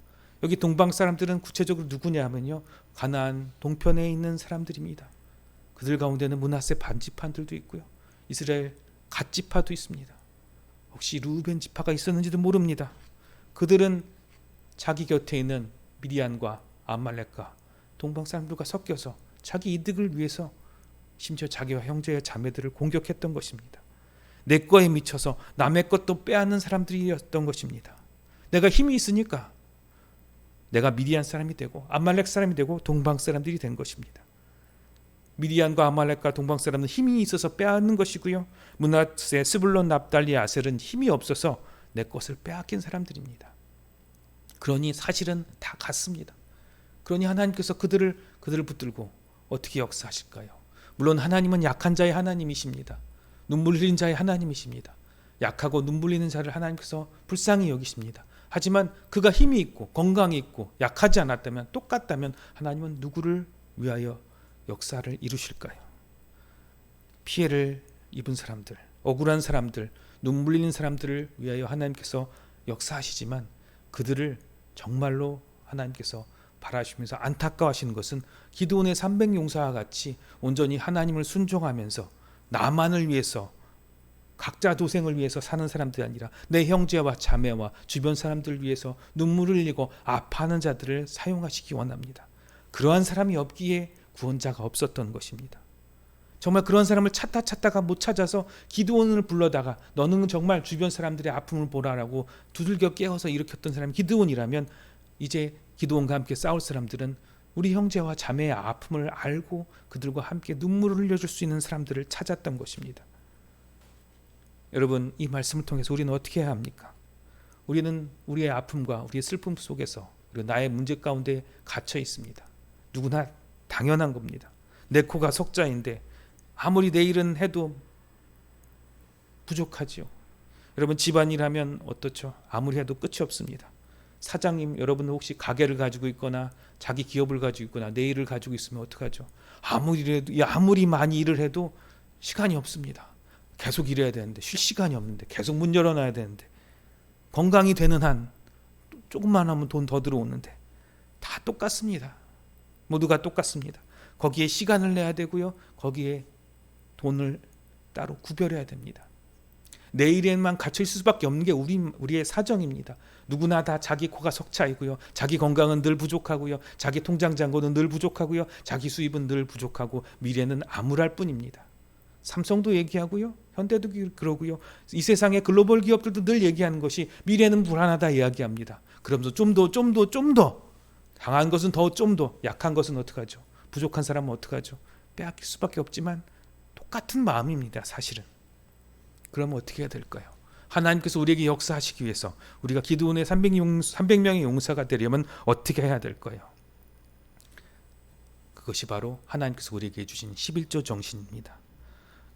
여기 동방 사람들은 구체적으로 누구냐 하면요, 가나안 동편에 있는 사람들입니다. 그들 가운데는 므낫세 반지파들도 있고요, 이스라엘 갓지파도 있습니다. 혹시 루벤 지파가 있었는지도 모릅니다. 그들은 자기 곁에 있는 미디안과 아말렉과 동방 사람들과 섞여서 자기 이득을 위해서 심지어 자기와 형제와 자매들을 공격했던 것입니다. 내 거에 미쳐서 남의 것도 빼앗는 사람들이었던 것입니다. 내가 힘이 있으니까 내가 미디안 사람이 되고 아말렉 사람이 되고 동방 사람들이 된 것입니다. 미디안과 아말렉과 동방 사람은 힘이 있어서 빼앗는 것이고요, 므낫세, 스불론, 납달리, 아셀은 힘이 없어서 내 것을 빼앗긴 사람들입니다. 그러니 사실은 다 같습니다. 그러니 하나님께서 그들을 붙들고 어떻게 역사하실까요? 물론 하나님은 약한 자의 하나님이십니다. 눈물 흘린 자의 하나님이십니다. 약하고 눈물 흘리는 자를 하나님께서 불쌍히 여기십니다. 하지만 그가 힘이 있고 건강이 있고 약하지 않았다면, 똑같다면 하나님은 누구를 위하여 역사를 이루실까요? 피해를 입은 사람들, 억울한 사람들, 눈물 흘린 사람들을 위하여 하나님께서 역사하시지만 그들을 정말로 하나님께서 바라시면서 안타까워하시는 것은 기드온의 300용사와 같이 온전히 하나님을 순종하면서 나만을 위해서, 각자 도생을 위해서 사는 사람들이 아니라 내 형제와 자매와 주변 사람들을 위해서 눈물을 흘리고 아파하는 자들을 사용하시기 원합니다. 그러한 사람이 없기에 구원자가 없었던 것입니다. 정말 그런 사람을 찾다가 못 찾아서 기드온을 불러다가 너는 정말 주변 사람들의 아픔을 보라라고 두들겨 깨워서 일으켰던 사람이 기드온이라면, 이제 기드온과 함께 싸울 사람들은 우리 형제와 자매의 아픔을 알고 그들과 함께 눈물을 흘려줄 수 있는 사람들을 찾았던 것입니다. 여러분, 이 말씀을 통해서 우리는 어떻게 해야 합니까? 우리는 우리의 아픔과 우리의 슬픔 속에서, 그리고 나의 문제 가운데 갇혀 있습니다. 누구나 당연한 겁니다. 내 코가 석자인데 아무리 내 일은 해도 부족하지요. 여러분, 집안일하면 어떻죠? 아무리 해도 끝이 없습니다. 사장님, 여러분 혹시 가게를 가지고 있거나 자기 기업을 가지고 있거나 내 일을 가지고 있으면 어떡하죠? 아무리 많이 일을 해도 시간이 없습니다. 계속 일해야 되는데, 쉴 시간이 없는데, 계속 문 열어놔야 되는데, 건강이 되는 한 조금만 하면 돈 더 들어오는데, 다 똑같습니다. 모두가 똑같습니다. 거기에 시간을 내야 되고요, 거기에 돈을 따로 구별해야 됩니다. 내일에만 갇혀 있을 수밖에 없는 게 우리의 사정입니다. 누구나 다 자기 코가 석차이고요. 자기 건강은 늘 부족하고요. 자기 통장 잔고는 늘 부족하고요. 자기 수입은 늘 부족하고 미래는 암울할 뿐입니다. 삼성도 얘기하고요. 현대도 그러고요. 이 세상의 글로벌 기업들도 늘 얘기하는 것이 미래는 불안하다 이야기합니다. 그러면서 좀 더 강한 것은 좀 더 약한 것은 어떡하죠? 부족한 사람은 어떡하죠? 빼앗길 수밖에 없지만 똑같은 마음입니다. 사실은. 그러면 어떻게 해야 될까요? 하나님께서 우리에게 역사하시기 위해서 우리가 기드온의 300명의 용사가 되려면 어떻게 해야 될까요? 그것이 바로 하나님께서 우리에게 주신 11조 정신입니다.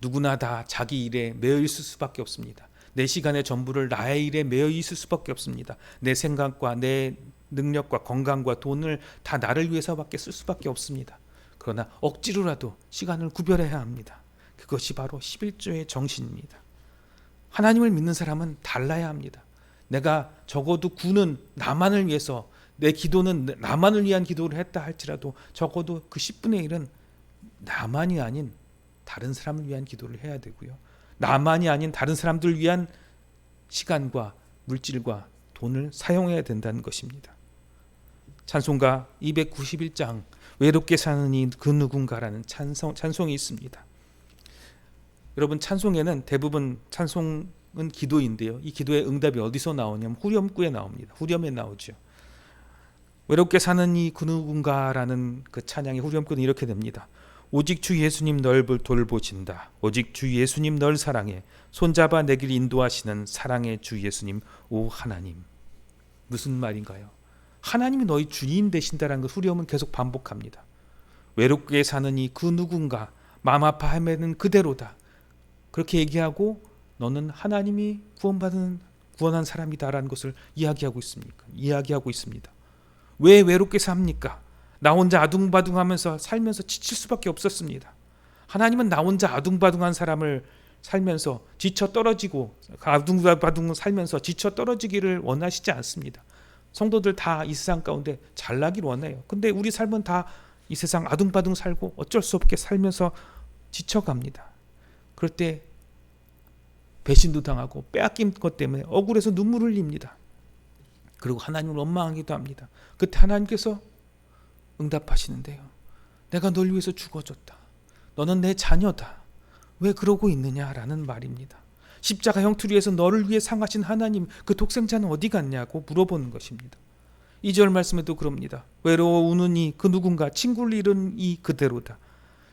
누구나 다 자기 일에 매여 있을 수밖에 없습니다. 내 시간의 전부를 나의 일에 매여 있을 수밖에 없습니다. 내 생각과 내 능력과 건강과 돈을 다 나를 위해서밖에 쓸 수밖에 없습니다. 그러나 억지로라도 시간을 구별해야 합니다. 그것이 바로 11조의 정신입니다. 하나님을 믿는 사람은 달라야 합니다. 내가 적어도 구는 나만을 위해서, 내 기도는 나만을 위한 기도를 했다 할지라도 적어도 그 10분의 1은 나만이 아닌 다른 사람을 위한 기도를 해야 되고요. 나만이 아닌 다른 사람들을 위한 시간과 물질과 돈을 사용해야 된다는 것입니다. 찬송가 291장 외롭게 사는 이 그 누군가라는 찬송이 있습니다. 여러분, 찬송에는 대부분 찬송은 기도인데요. 이 기도의 응답이 어디서 나오냐면 후렴구에 나옵니다. 후렴에 나오죠. 외롭게 사는 이 그 누군가라는 그 찬양의 후렴구는 이렇게 됩니다. 오직 주 예수님 널 돌보신다. 오직 주 예수님 널 사랑해. 손잡아 내 길 인도하시는 사랑의 주 예수님 오 하나님. 무슨 말인가요? 하나님이 너희 주인 되신다라는 그 후렴은 계속 반복합니다. 외롭게 사는 이 그 누군가, 마음 아파 헤매는 그대로다. 그렇게 얘기하고 너는 하나님이 구원한 사람이다라는 것을 이야기하고 있습니다. 왜 외롭게 삽니까? 나 혼자 아둥바둥하면서 살면서 지칠 수밖에 없었습니다. 하나님은 나 혼자 아둥바둥한 사람을 살면서 지쳐 떨어지고 아둥바둥 살면서 지쳐 떨어지기를 원하시지 않습니다. 성도들 다 이 세상 가운데 잘나기를 원해요. 근데 우리 삶은 다 이 세상 아둥바둥 살고 어쩔 수 없게 살면서 지쳐갑니다. 그럴 때 배신도 당하고 빼앗긴 것 때문에 억울해서 눈물을 흘립니다. 그리고 하나님을 원망하기도 합니다. 그때 하나님께서 응답하시는데요. 내가 널 위해서 죽어줬다. 너는 내 자녀다. 왜 그러고 있느냐라는 말입니다. 십자가 형투리에서 너를 위해 상하신 하나님, 그 독생자는 어디 갔냐고 물어보는 것입니다. 2절 말씀에도 그럽니다. 외로워 우는 이 그 누군가, 친구를 잃은 이 그대로다.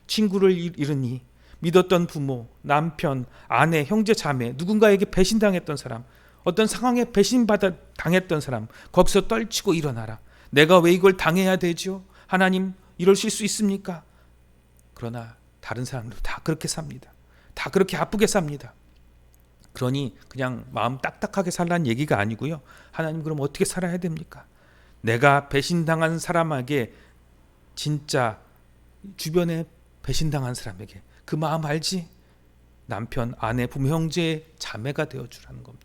친구를 잃은 이, 믿었던 부모, 남편, 아내, 형제, 자매, 누군가에게 배신당했던 사람, 어떤 상황에 배신당했던 사람, 거기서 떨치고 일어나라. 내가 왜 이걸 당해야 되죠? 하나님, 이러실 수 있습니까? 그러나 다른 사람들 다 그렇게 삽니다. 다 그렇게 아프게 삽니다. 그러니 그냥 마음 딱딱하게 살라는 얘기가 아니고요. 하나님, 그럼 어떻게 살아야 됩니까? 내가 배신당한 사람에게, 진짜 주변에 배신당한 사람에게 그 마음 알지? 남편, 아내, 부모, 형제, 자매가 되어주라는 겁니다.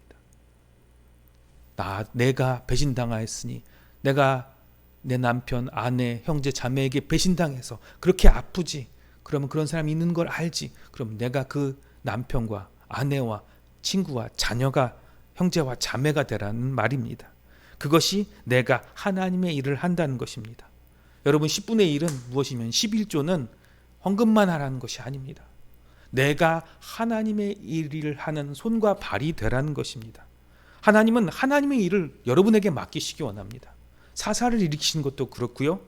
내가 배신당하였으니, 내가 내 남편, 아내, 형제, 자매에게 배신당해서 그렇게 아프지. 그러면 그런 사람이 있는 걸 알지. 그럼 내가 그 남편과 아내와 친구와 자녀가, 형제와 자매가 되라는 말입니다. 그것이 내가 하나님의 일을 한다는 것입니다. 여러분, 10분의 1은 무엇이면 11조는 헌금만 하라는 것이 아닙니다. 내가 하나님의 일을 하는 손과 발이 되라는 것입니다. 하나님은 하나님의 일을 여러분에게 맡기시기 원합니다. 사사를 일으키신 것도 그렇고요.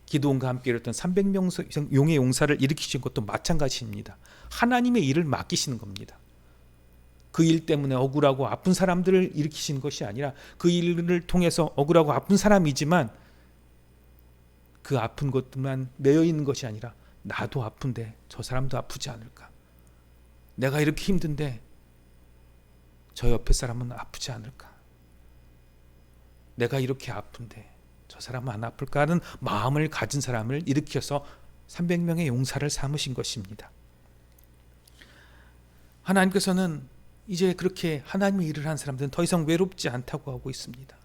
기드온과 함께 일했던 300명 용의 용사를 일으키신 것도 마찬가지입니다. 하나님의 일을 맡기시는 겁니다. 그 일 때문에 억울하고 아픈 사람들을 일으키시는 것이 아니라, 그 일을 통해서 억울하고 아픈 사람이지만 그 아픈 것만 매여 있는 것이 아니라, 나도 아픈데 저 사람도 아프지 않을까? 내가 이렇게 힘든데 저 옆에 사람은 아프지 않을까? 내가 이렇게 아픈데 저 사람은 안 아플까 하는 마음을 가진 사람을 일으켜서 300명의 용사를 삼으신 것입니다. 하나님께서는 이제 그렇게 하나님의 일을 한 사람들은 더 이상 외롭지 않다고 하고 있습니다.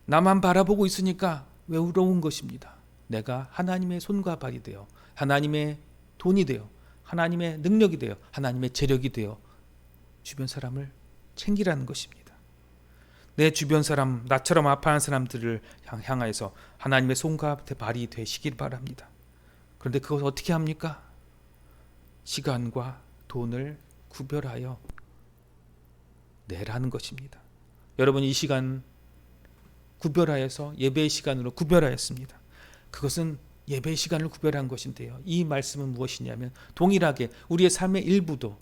나만 바라보고 있으니까 외로운 것입니다. 내가 하나님의 손과 발이 되어, 하나님의 돈이 되어, 하나님의 능력이 되어 하나님의 재력이 되어 주변 사람을 챙기라는 것입니다. 내 주변 사람, 나처럼 아파하는 사람들을 향하여서 하나님의 손과 발이 되시길 바랍니다. 그런데 그것을 어떻게 합니까? 시간과 돈을 구별하여 내라는 것입니다. 여러분, 이 시간 구별하여서 예배의 시간으로 구별하였습니다. 그것은 예배의 시간을 구별한 것인데요. 이 말씀은 무엇이냐면 동일하게 우리의 삶의 일부도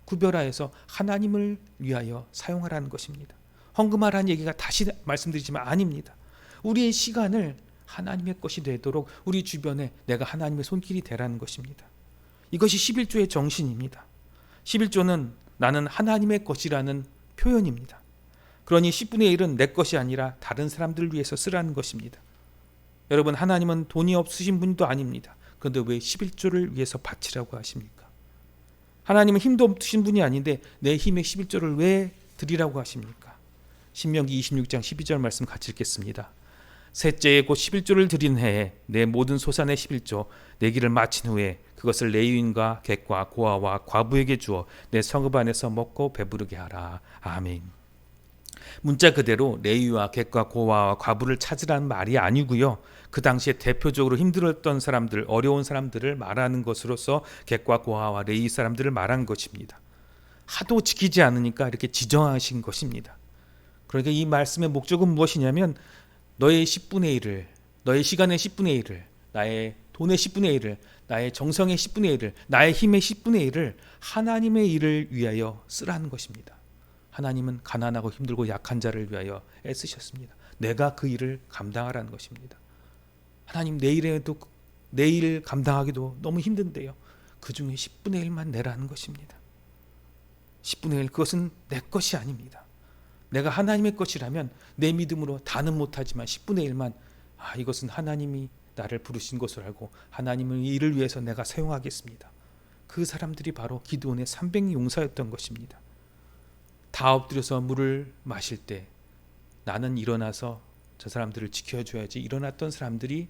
구별하여서 하나님을 위하여 사용하라는 것입니다. 헌금하라는 얘기가 다시 말씀드리지만 아닙니다. 우리의 시간을 하나님의 것이 되도록 우리 주변에 내가 하나님의 손길이 되라는 것입니다. 이것이 11조의 정신입니다. 11조는 나는 하나님의 것이라는 표현입니다. 그러니 10분의 1은 내 것이 아니라 다른 사람들을 위해서 쓰라는 것입니다. 여러분, 하나님은 돈이 없으신 분도 아닙니다. 그런데 왜 11조를 위해서 바치라고 하십니까? 하나님은 힘도 없으신 분이 아닌데 내 힘의 11조를 왜 드리라고 하십니까? 신명기 26장 12절 말씀 같이 읽겠습니다. 셋째에 곧 11조를 드린 해에 내 모든 소산의 11조 내기를 마친 후에 그것을 레위인과 객과 고아와 과부에게 주어 내 성읍 안에서 먹고 배부르게 하라. 아멘. 문자 그대로 레위와 객과 고아와 과부를 찾으라는 말이 아니고요. 그 당시에 대표적으로 힘들었던 사람들, 어려운 사람들을 말하는 것으로서 객과 고아와 레위 사람들을 말한 것입니다. 하도 지키지 않으니까 이렇게 지정하신 것입니다. 그러니까 이 말씀의 목적은 무엇이냐면 너의 10분의 1을, 너의 시간의 10분의 1을, 나의 돈의 10분의 1을, 나의 정성의 10분의 1을, 나의 힘의 10분의 1을 하나님의 일을 위하여 쓰라는 것입니다. 하나님은 가난하고 힘들고 약한 자를 위하여 애쓰셨습니다. 내가 그 일을 감당하라는 것입니다. 하나님, 내일 감당하기도 너무 힘든데요. 그 중에 10분의 1만 내라는 것입니다. 10분의 1, 그것은 내 것이 아닙니다. 내가 하나님의 것이라면 내 믿음으로 다는 못하지만 10분의 1만 이것은 하나님이 나를 부르신 것을 알고 하나님의 일을 위해서 내가 사용하겠습니다. 그 사람들이 바로 기드온의 300용사였던 것입니다. 다 엎드려서 물을 마실 때 나는 일어나서 저 사람들을 지켜줘야지 일어났던 사람들이,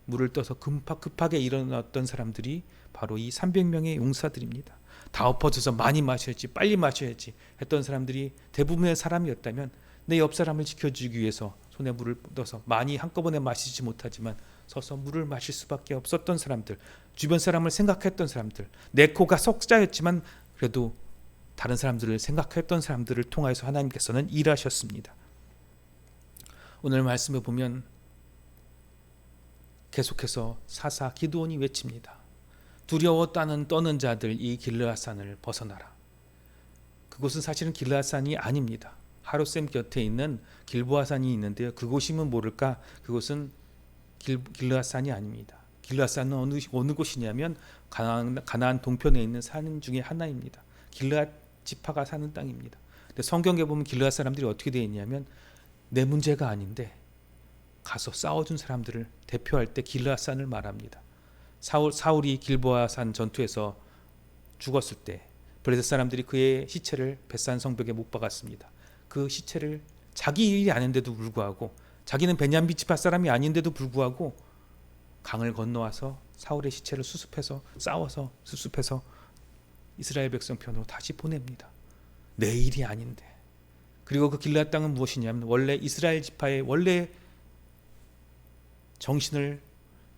물을 떠서 급하게 일어났던 사람들이 바로 이 300명의 용사들입니다. 다 엎어져서 많이 마셔야지, 빨리 마셔야지 했던 사람들이 대부분의 사람이었다면 내 옆 사람을 지켜주기 위해서 손에 물을 떠서 많이 한꺼번에 마시지 못하지만 서서 물을 마실 수밖에 없었던 사람들, 주변 사람을 생각했던 사람들, 내 코가 석자였지만 그래도 다른 사람들을 생각했던 사람들을 통하여서 하나님께서는 일하셨습니다. 오늘 말씀에 보면 계속해서 사사 기드온이 외칩니다. 두려워 떠는 자들 이 길르앗산을 벗어나라. 그곳은 사실은 길르앗산이 아닙니다. 하롯셈 곁에 있는 길보아산이 있는데요. 그곳이면 모를까? 그곳은 길르앗산이 아닙니다. 길르앗산은 어느 곳이냐면 가나안 동편에 있는 산 중에 하나입니다. 길르앗 지파가 사는 땅입니다. 근데 성경에 보면 길르앗 사람들이 어떻게 되어 있냐면 내 문제가 아닌데 가서 싸워준 사람들을 대표할 때 길르앗산을 말합니다. 사울이 길보아산 전투에서 죽었을 때 블레셋 사람들이 그의 시체를 벳산 성벽에 못 박았습니다. 그 시체를 자기 일이 아닌데도 불구하고, 자기는 베냐민 지파 사람이 아닌데도 불구하고 강을 건너와서 사울의 시체를 싸워서 수습해서 이스라엘 백성 편으로 다시 보냅니다. 내 일이 아닌데. 그리고 그 길르앗 땅은 무엇이냐면 원래 이스라엘 지파의 원래 정신을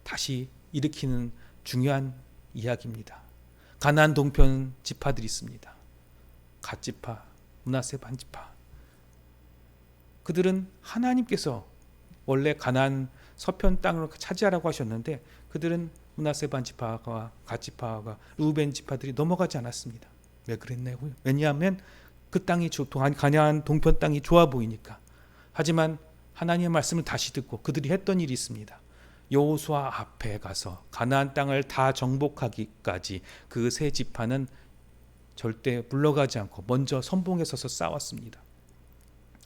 다시 일으키는 중요한 이야기입니다. 가나안 동편 지파들이 있습니다. 갓 지파, 므낫세 반 지파. 그들은 하나님께서 원래 가나안 서편 땅을 차지하라고 하셨는데 그들은 므낫세 반 지파와 갓 지파와 르우벤 지파들이 넘어가지 않았습니다. 왜 그랬냐고요? 왜냐하면 그 땅이 가나안 동편 땅이 좋아 보이니까. 하지만 하나님의 말씀을 다시 듣고 그들이 했던 일이 있습니다. 여호수아 앞에 가서 가나안 땅을 다 정복하기까지 그 세 지파는 절대 물러가지 않고 먼저 선봉에 서서 싸웠습니다.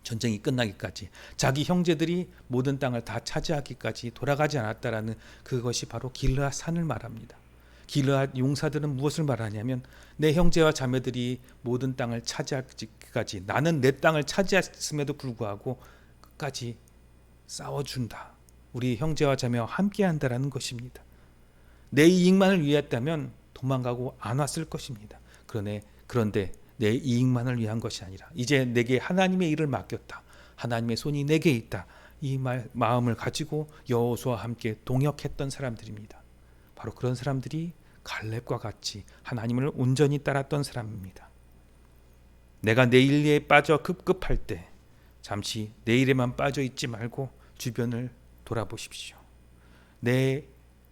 전쟁이 끝나기까지, 자기 형제들이 모든 땅을 다 차지하기까지 돌아가지 않았다라는 그것이 바로 길르앗 산을 말합니다. 길르앗 용사들은 무엇을 말하냐면 내 형제와 자매들이 모든 땅을 차지하기까지, 나는 내 땅을 차지했음에도 불구하고 끝까지 싸워준다. 우리 형제와 자매와 함께한다라는 것입니다. 내 이익만을 위했다면 도망가고 안 왔을 것입니다. 그런데 내 이익만을 위한 것이 아니라 이제 내게 하나님의 일을 맡겼다. 하나님의 손이 내게 있다. 이 마음을 가지고 여호수아와 함께 동역했던 사람들입니다. 바로 그런 사람들이 갈렙과 같이 하나님을 온전히 따랐던 사람입니다. 내가 내 일에 빠져 급급할 때 잠시 내 일에만 빠져 있지 말고 주변을 돌아보십시오. 내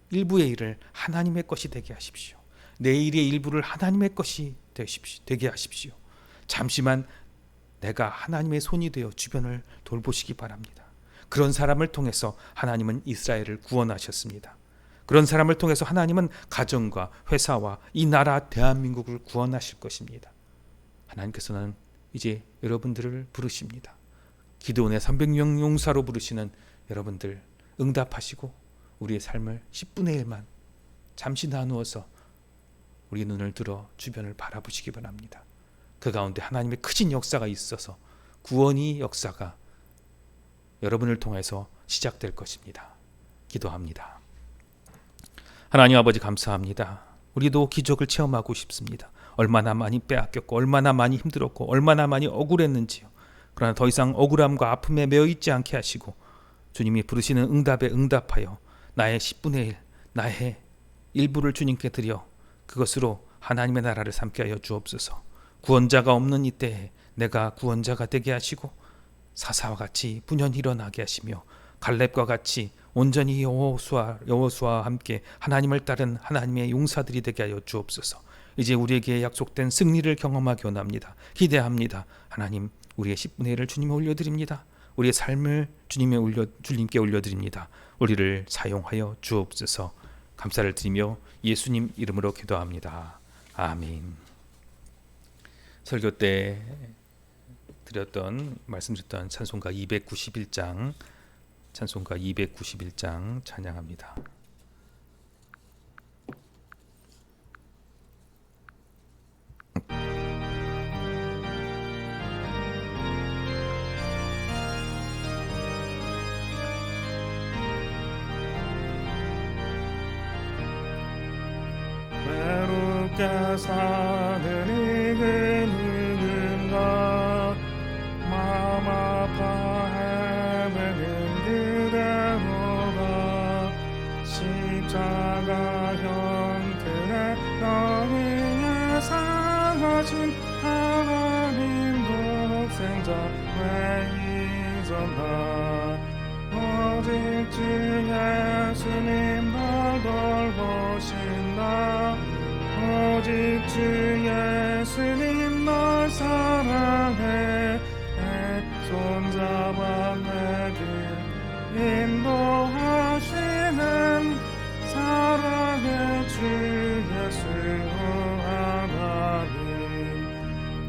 일부의 일을 하나님의 것이 되게 하십시오. 내 일의 일부를 하나님의 것이 되게 하십시오. 잠시만 내가 하나님의 손이 되어 주변을 돌보시기 바랍니다. 그런 사람을 통해서 하나님은 이스라엘을 구원하셨습니다. 그런 사람을 통해서 하나님은 가정과 회사와 이 나라 대한민국을 구원하실 것입니다. 하나님께서는 이제 여러분들을 부르십니다. 기드온의 300명 용사로 부르시는 여러분들 응답하시고 우리의 삶을 10분의 1만 잠시 나누어서 우리 눈을 들어 주변을 바라보시기 바랍니다. 그 가운데 하나님의 크신 역사가 있어서 구원의 역사가 여러분을 통해서 시작될 것입니다. 기도합니다. 하나님 아버지 감사합니다. 우리도 기적을 체험하고 싶습니다. 얼마나 많이 빼앗겼고 얼마나 많이 힘들었고 얼마나 많이 억울했는지요. 그러나 더 이상 억울함과 아픔에 매여 있지 않게 하시고 주님이 부르시는 응답에 응답하여 나의 10분의 1, 나의 일부를 주님께 드려 그것으로 하나님의 나라를 삼게 하여 주옵소서. 구원자가 없는 이때에 내가 구원자가 되게 하시고 사사와 같이 분연히 일어나게 하시며 갈렙과 같이 온전히 여호수아와 함께 하나님을 따른 하나님의 용사들이 되게 하여 주옵소서. 이제 우리에게 약속된 승리를 경험하기 원합니다. 기대합니다. 하나님 우리의 10분의 1을 주님에 올려드립니다. 우리의 삶을 주님께 올려드립니다. 우리를 사용하여 주옵소서. 감사를 드리며 예수님 이름으로 기도합니다. 아멘. 설교 때 말씀드렸던 찬송가 291장 찬양합니다. 외롭게 사는 이그 누군가 마음 아파 헤매는 그대로가 십자가 형태의 너희의 사하신 하나님 독생자 왜 잊었나 오직 주 예수님 날 돌보신다 오직 주 예수님 널 사랑해 손잡아 내 길 인도하시는 사랑의 주 예수 하나님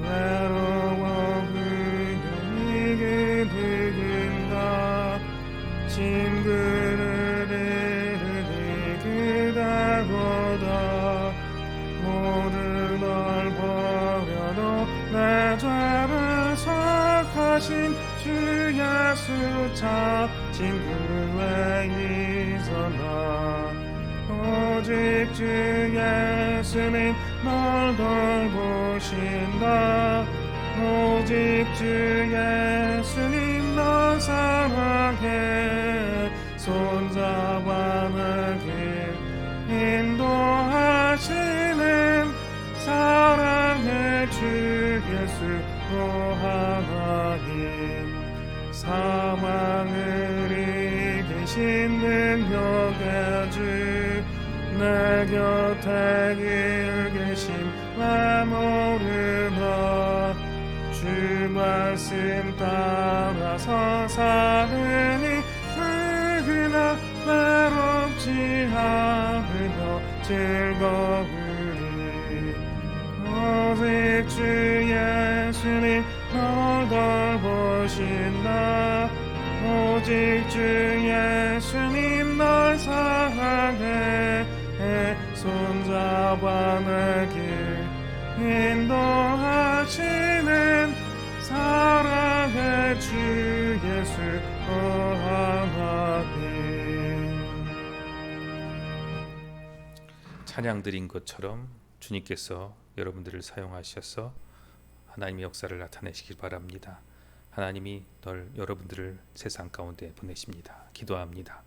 외로워 그녀에게 누군가 친구를 이르니 그대보다 모두 널 버려도 내 죄를 속하신 주 예수 참 친구에 있었나 오직 주 예수님 널 돌보신다 오직 주 예수님 널 사랑해 손잡아 내 길 인도하시는 사랑의 주 예수 하나님 사망을 이기신 능력의 주 내 곁에 계심 왜 모르나 주 말씀 따라서 사느니 누구나 외롭지 않으며 즐거우리 오직 주 예수님 널 돌보신다 오직 주 예수님 널 사랑해 손잡아 내 길 인도하시는 사랑의 주 예수 하나님 찬양 드린 것처럼 주님께서 여러분들을 사용하셔서 하나님의 역사를 나타내시길 바랍니다. 하나님이 여러분들을 세상 가운데 보내십니다. 기도합니다.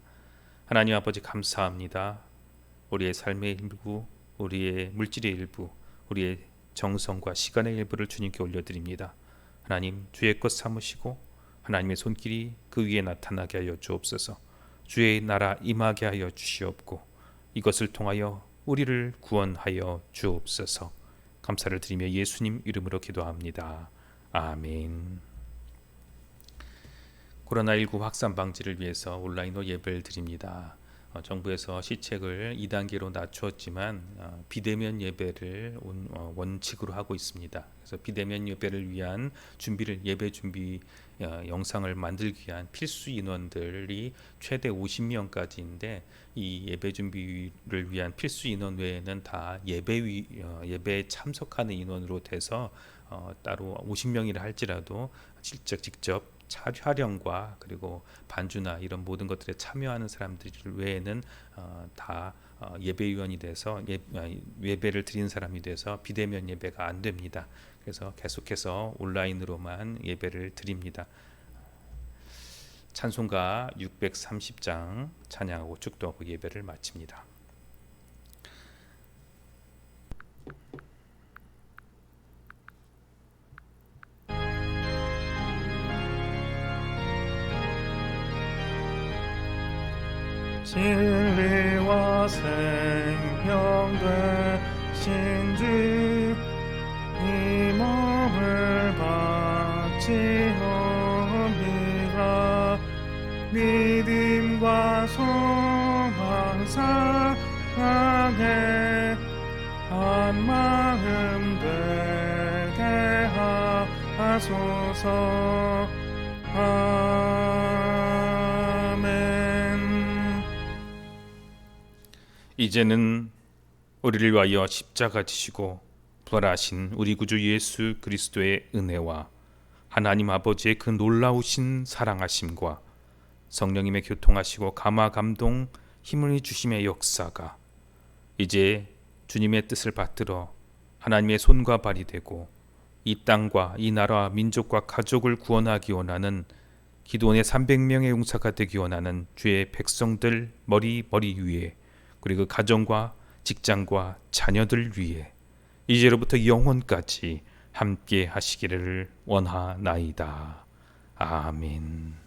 하나님 아버지 감사합니다. 우리의 삶의 일부, 우리의 물질의 일부, 우리의 정성과 시간의 일부를 주님께 올려드립니다. 하나님 주의 것 삼으시고 하나님의 손길이 그 위에 나타나게 하여 주옵소서. 주의 나라 임하게 하여 주시옵고 이것을 통하여 우리를 구원하여 주옵소서. 감사를 드리며 예수님 이름으로 기도합니다. 아멘. 코로나19 확산 방지를 위해서 온라인으로 예배를 드립니다. 정부에서 시책을 2단계로 낮추었지만 비대면 예배를 원칙으로 하고 있습니다. 그래서 비대면 예배를 위한 준비를 예배 준비 영상을 만들기 위한 필수 인원들이 최대 50명까지인데 이 예배 준비를 위한 필수 인원 외에는 다 예배에 참석하는 인원으로 돼서 따로 50명이라 할지라도 직접 촬영과 그리고 반주나 이런 모든 것들에 참여하는 사람들 외에는 다 예배위원이 돼서 예배를 드리는 사람이 돼서 비대면 예배가 안 됩니다. 그래서 계속해서 온라인으로만 예배를 드립니다. 찬송가 630장 찬양하고 축도하고 예배를 마칩니다. 진리와 생명 되신 주, 이 몸을 바치옵니다. 믿음과 소망 사랑에 한 마음 되게 하소서. 이제는 우리를 위하여 십자가 지시고 부활하신 우리 구주 예수 그리스도의 은혜와 하나님 아버지의 그 놀라우신 사랑하심과 성령님의 교통하시고 감화 감동 힘을 주심의 역사가 이제 주님의 뜻을 받들어 하나님의 손과 발이 되고 이 땅과 이 나라와 민족과 가족을 구원하기 원하는 기도원의 300명의 용사가 되기 원하는 주의 백성들 머리 위에 그리고 가정과 직장과 자녀들 위해 이제로부터 영원까지 함께 하시기를 원하나이다. 아멘.